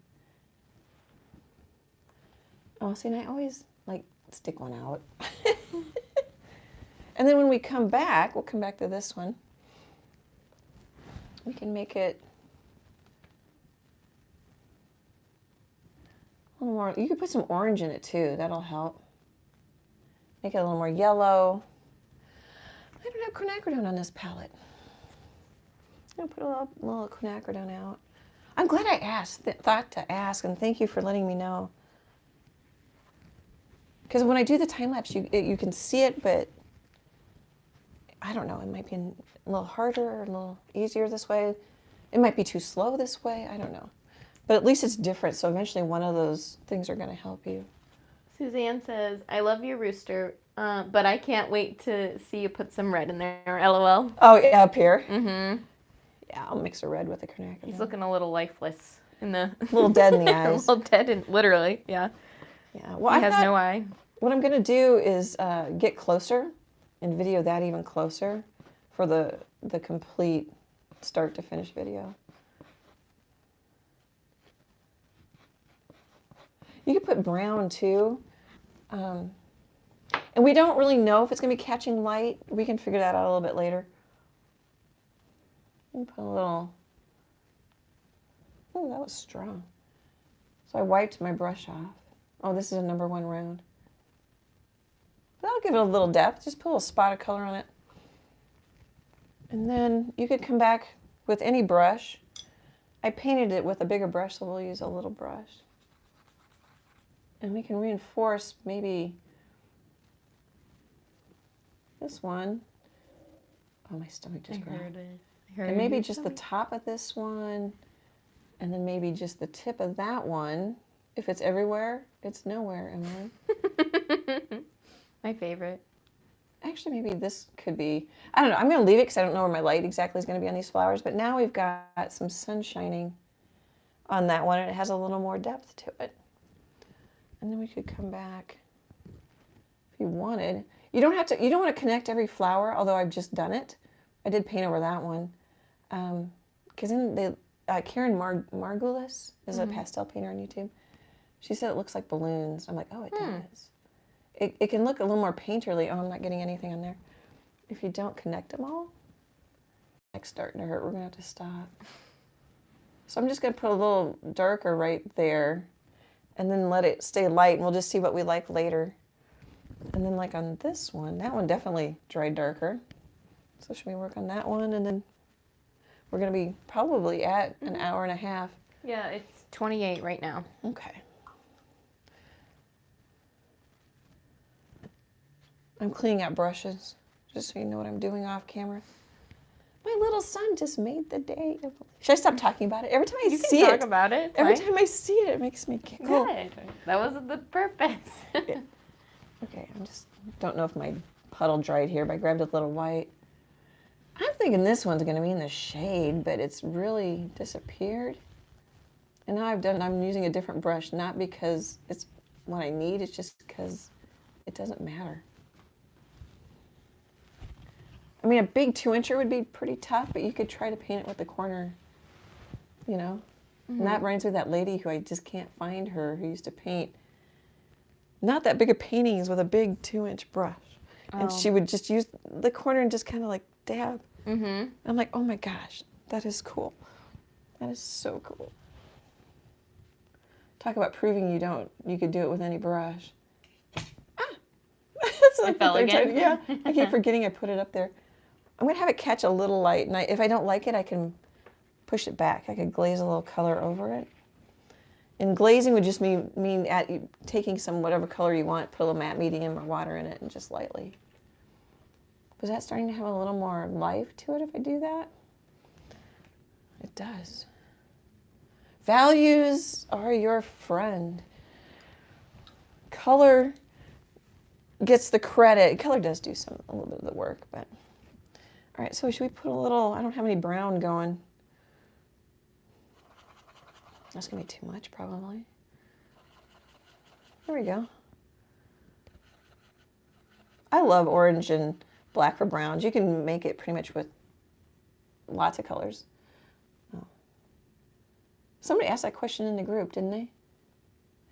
S1: oh, see, and I always like stick one out. And then when we come back, we'll come back to this one. We can make it a little more, you could put some orange in it too, that'll help. Make it a little more yellow. I don't have quinacridone on this palette. I'm gonna put a little quinacridone out. I'm glad I asked, thought to ask, and thank you for letting me know. Because when I do the time lapse, you can see it, but I don't know, it might be a little harder or a little easier this way. It might be too slow this way, I don't know. But at least it's different, so eventually one of those things are going to help you.
S2: Suzanne says, I love your rooster, but I can't wait to see you put some red in there, LOL.
S1: Oh, yeah, up here?
S2: Mm-hmm.
S1: Yeah, I'll mix a red with the quinacridone.
S2: He's looking a little lifeless in the...
S1: A little dead in the eyes.
S2: A little dead, literally, yeah.
S1: Yeah, well,
S2: he has no eye.
S1: What I'm going to do is get closer and video that even closer for the complete start to finish video. You could put brown too. And we don't really know if it's going to be catching light. We can figure that out a little bit later. Put a little, oh, that was strong. So I wiped my brush off. Oh, this is a number 1 round. But I'll give it a little depth. Just put a little spot of color on it. And then you could come back with any brush. I painted it with a bigger brush, so we'll use a little brush. And we can reinforce maybe this one. Oh, my stomach just growled. And maybe just the top of this one, and then maybe just the tip of that one. If it's everywhere, it's nowhere, Emily.
S2: My favorite.
S1: Actually, maybe this could be, I don't know. I'm going to leave it because I don't know where my light exactly is going to be on these flowers. But now we've got some sun shining on that one, and it has a little more depth to it. And then we could come back if you wanted. You don't have to, you don't want to connect every flower, although I've just done it. I did paint over that one. Because then Karen Margulis is a pastel painter on YouTube. She said it looks like balloons. I'm like, oh, it does. It can look a little more painterly. Oh, I'm not getting anything on there. If you don't connect them all, it's starting to hurt. We're going to have to stop. So I'm just going to put a little darker right there and then let it stay light, and we'll just see what we like later. And then like on this one, that one definitely dried darker. So should we work on that one? And then we're going to be probably at an hour and a half.
S2: Yeah, it's 28 right now.
S1: Okay. I'm cleaning out brushes, just so you know what I'm doing off camera. My little son just made the day. Should I stop talking about it? Every time I see it.
S2: You can talk about it.
S1: Every time I see it, it makes me giggle.
S2: Good. That was the purpose.
S1: Yeah. Okay, I just don't know if my puddle dried here, but I grabbed a little white. I'm thinking this one's going to be in the shade, but it's really disappeared. And now I'm using a different brush, not because it's what I need, it's just because it doesn't matter. I mean, a big 2-incher would be pretty tough, but you could try to paint it with the corner, you know? And that reminds me of that lady who I just can't find her, who used to paint not that big of paintings with a big 2-inch brush. And she would just use the corner and just kind of like dab. I'm like, oh my gosh, that is cool. That is so cool. Talk about proving you could do it with any brush. That's like
S2: it fell again?
S1: Yeah, I keep forgetting I put it up there. I'm going to have it catch a little light, and if I don't like it, I can push it back. I could glaze a little color over it. And glazing would just mean taking some whatever color you want, put a little matte medium or water in it, and just lightly. Was that starting to have a little more life to it if I do that? It does. Values are your friend. Color gets the credit. Color does do a little bit of the work, but. All right, so should we put a little, I don't have any brown going. That's gonna be too much probably. There we go. I love orange and black for browns. You can make it pretty much with lots of colors. Oh. Somebody asked that question in the group, didn't they?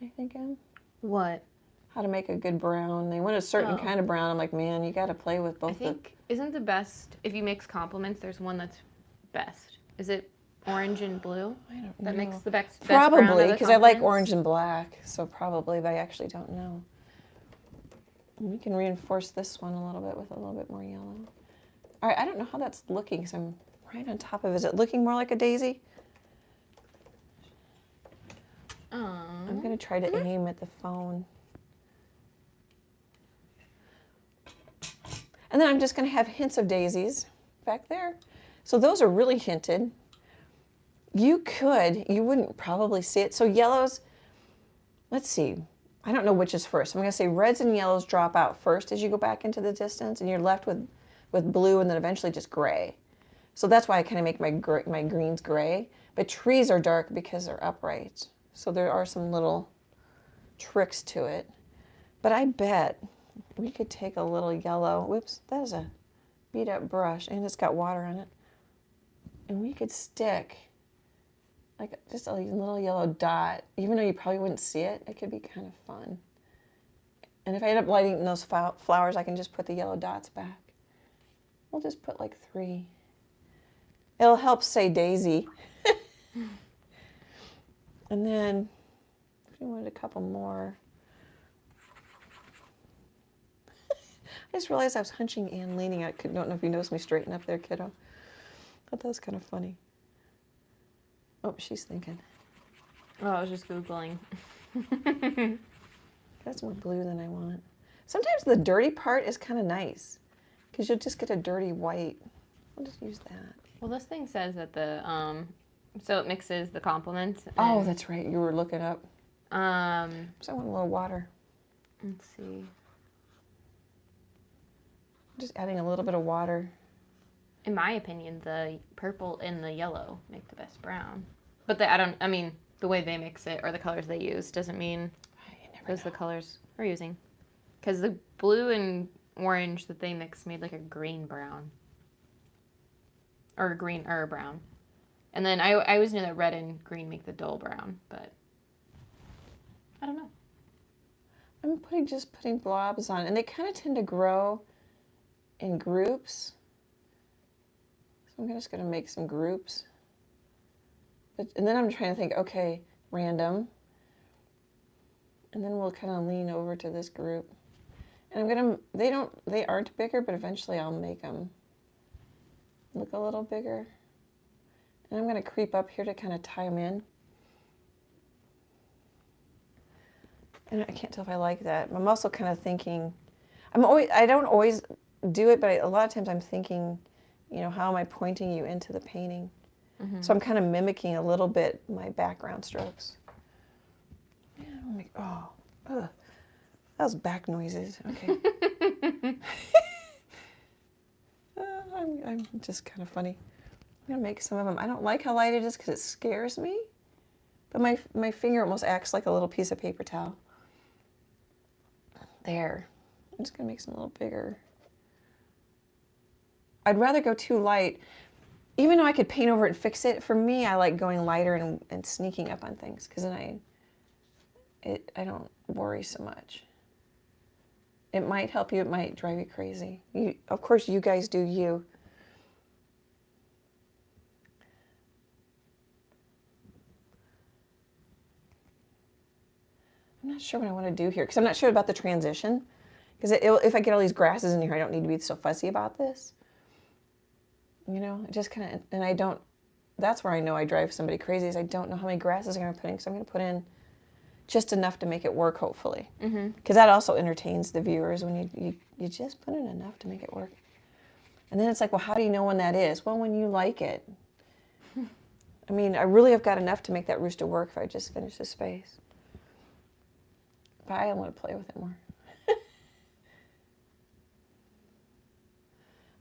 S1: I think
S2: What?
S1: how to make a good brown. They want a certain kind of brown. I'm like, man, you got to play with both.
S2: I think isn't the best if you mix complements? There's one that's best. Is it orange and blue?
S1: I don't know.
S2: That makes the best.
S1: Probably because I like orange and black, so probably, but I actually don't know. We can reinforce this one a little bit with a little bit more yellow. All right, I don't know how that's looking because I'm right on top of it. Is it looking more like a daisy? I'm going to try to aim at the phone. And then I'm just going to have hints of daisies back there. So those are really hinted. You wouldn't probably see it. So yellows, let's see. I don't know which is first. I'm going to say reds and yellows drop out first as you go back into the distance, and you're left with blue and then eventually just gray. So that's why I kind of make my greens gray. But trees are dark because they're upright. So there are some little tricks to it. But I bet we could take a little yellow. Whoops, that is a beat up brush and it's got water on it. And we could stick like just a little yellow dot, even though you probably wouldn't see it. It could be kind of fun. And if I end up lighting those flowers, I can just put the yellow dots back. We'll just put like 3. It'll help say daisy. And then if you wanted a couple more. I just realized I was hunching and leaning. I don't know if you noticed me straighten up there, kiddo. I thought that was kind of funny. Oh, she's thinking.
S2: Oh, I was just Googling.
S1: That's more blue than I want. Sometimes the dirty part is kind of nice because you'll just get a dirty white. I'll just use that.
S2: Well, this thing says that so it mixes the complements.
S1: Oh, that's right. You were looking up.
S2: So
S1: I want a little water.
S2: let's see.
S1: Just adding a little bit of water.
S2: In my opinion, the purple and the yellow make the best brown. But the way they mix it or the colors they use doesn't mean those are the colors we're using. Because the blue and orange that they mixed made like a green brown. Or a green or a brown. And then I always knew that red and green make the dull brown, but I don't know.
S1: I'm just putting blobs on, and they kind of tend to grow in groups. So I'm just going to make some groups. And then I'm trying to think, okay, random. And then we'll kind of lean over to this group. And they aren't bigger, but eventually I'll make them look a little bigger. And I'm going to creep up here to kind of tie them in. And I can't tell if I like that. I'm also kind of thinking, I don't always do it, but a lot of times I'm thinking, how am I pointing you into the painting? Mm-hmm. So I'm kind of mimicking a little bit my background strokes. Yeah, that was back noises. Okay. I'm just kind of funny. I'm going to make some of them. I don't like how light it is because it scares me. But my finger almost acts like a little piece of paper towel. There. I'm just going to make some a little bigger. I'd rather go too light. Even though I could paint over it and fix it, for me, I like going lighter and sneaking up on things because then I don't worry so much. It might help you. It might drive you crazy. Of course, you guys do you. I'm not sure what I want to do here because I'm not sure about the transition. Because if I get all these grasses in here, I don't need to be so fussy about this. Just kind of, and I don't, that's where I know I drive somebody crazy is I don't know how many grasses I'm going to put in. So I'm going to put in just enough to make it work, hopefully. Because that also entertains the viewers when you just put in enough to make it work. And then it's like, well, how do you know when that is? Well, when you like it. I really have got enough to make that rooster work if I just finish the space. But I want to play with it more.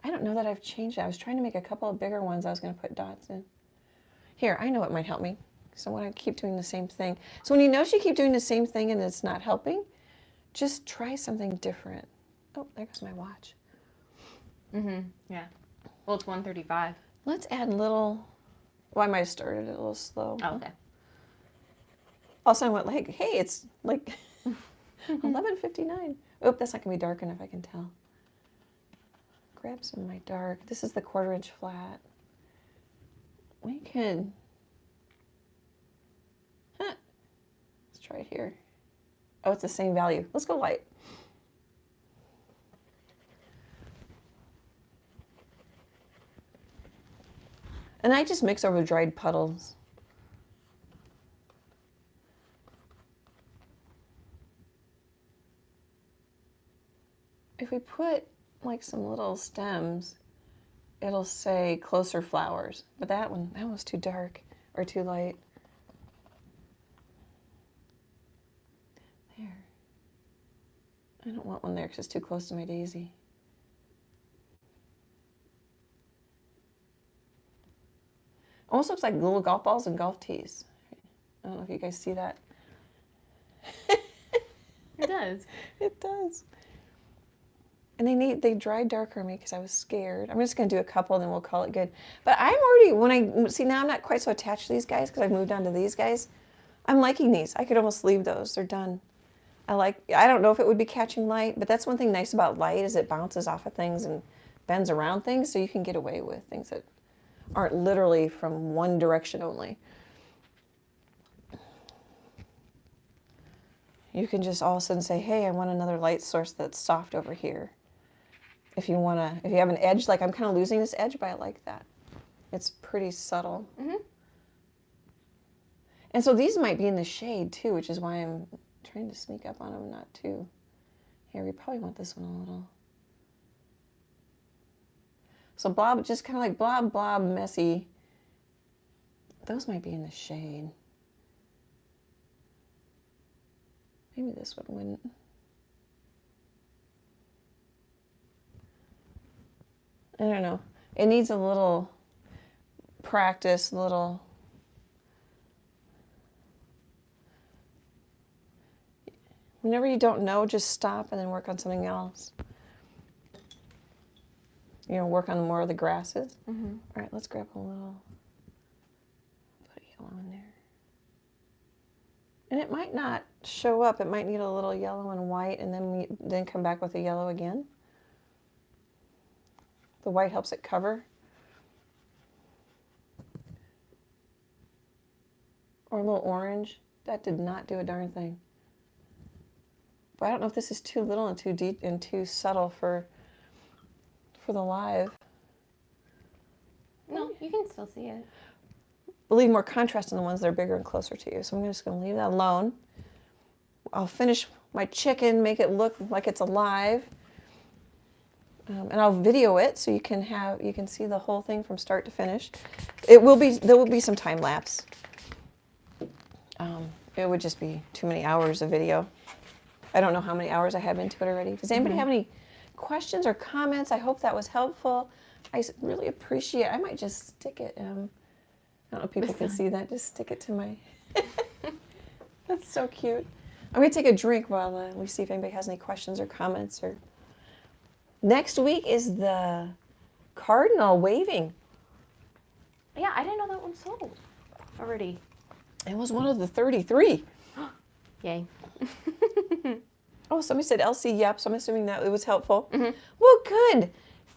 S1: I don't know that I've changed it. I was trying to make a couple of bigger ones I was going to put dots in. Here, I know what might help me. So I want to keep doing the same thing. So when you notice you keep doing the same thing and it's not helping, just try something different. Oh, there goes my watch.
S2: Yeah. Well, it's 1:35.
S1: Let's add little, well, I might have started it a little slow.
S2: Oh, okay.
S1: Also, I went like, hey, it's like 11:59. Oh, that's not going to be dark enough, I can tell. Grab some of my dark. This is the 1/4 inch flat. We could, let's try it here. Oh, it's the same value. Let's go light. And I just mix over dried puddles. If we put like some little stems, it'll say closer flowers. But that one was too dark or too light. There. I don't want one there because it's too close to my daisy. Almost looks like little golf balls and golf tees. I don't know if you guys see that.
S2: It does.
S1: It does. And they dried darker on me because I was scared. I'm just going to do a couple and then we'll call it good. But I'm already, see now I'm not quite so attached to these guys because I've moved on to these guys. I'm liking these. I could almost leave those. They're done. I don't know if it would be catching light, but that's one thing nice about light is it bounces off of things and bends around things so you can get away with things that aren't literally from one direction only. You can just all of a sudden say, hey, I want another light source that's soft over here. If you have an edge, like I'm kind of losing this edge, but I like that. It's pretty subtle. And so these might be in the shade too, which is why I'm trying to sneak up on them, not too. Here, we probably want this one a little. So blob, just kind of like blob, blob, messy. Those might be in the shade. Maybe this one wouldn't. I don't know. It needs a little practice, whenever you don't know, just stop and then work on something else. You know, work on more of the grasses. All right, let's grab a little, put a yellow in there. And it might not show up. It might need a little yellow and white, and then come back with the yellow again. The white helps it cover. Or a little orange. That did not do a darn thing. But I don't know if this is too little and too deep and too subtle for the live.
S2: No, you can still see it.
S1: We'll leave more contrast in the ones that are bigger and closer to you. So I'm just going to leave that alone. I'll finish my chicken, make it look like it's alive. And I'll video it so you can see the whole thing from start to finish. There will be some time lapse. It would just be too many hours of video. I don't know how many hours I have into it already. Does anybody have any questions or comments? I hope that was helpful. I really appreciate it. I might just stick it. I don't know if people can see that. Just stick it to my... That's so cute. I'm going to take a drink while we see if anybody has any questions or comments. Or next week is the cardinal waving.
S2: Yeah, I didn't know that one sold already.
S1: It was one of the 33.
S2: Yay.
S1: Oh, somebody said LC, yep, so I'm assuming that it was helpful. Well, good.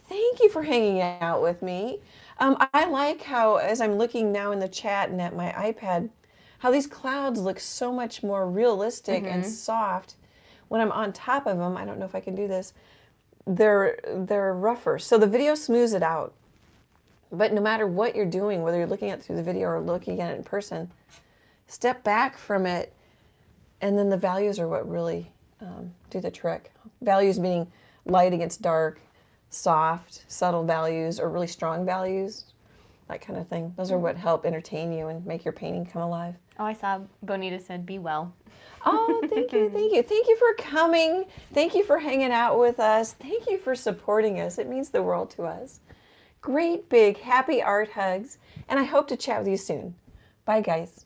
S1: Thank you for hanging out with me. I like how, as I'm looking now in the chat and at my iPad, how these clouds look so much more realistic and soft when I'm on top of them. I don't know if I can do this. They're rougher. So the video smooths it out. But no matter what you're doing, whether you're looking at it through the video or looking at it in person, step back from it, and then the values are what really do the trick. Values meaning light against dark, soft, subtle values, or really strong values, that kind of thing. Those are what help entertain you and make your painting come alive.
S2: Oh, I saw Bonita said, be well.
S1: Oh, thank you, thank you. Thank you for coming. Thank you for hanging out with us. Thank you for supporting us. It means the world to us. Great, big, happy art hugs, and I hope to chat with you soon. Bye, guys.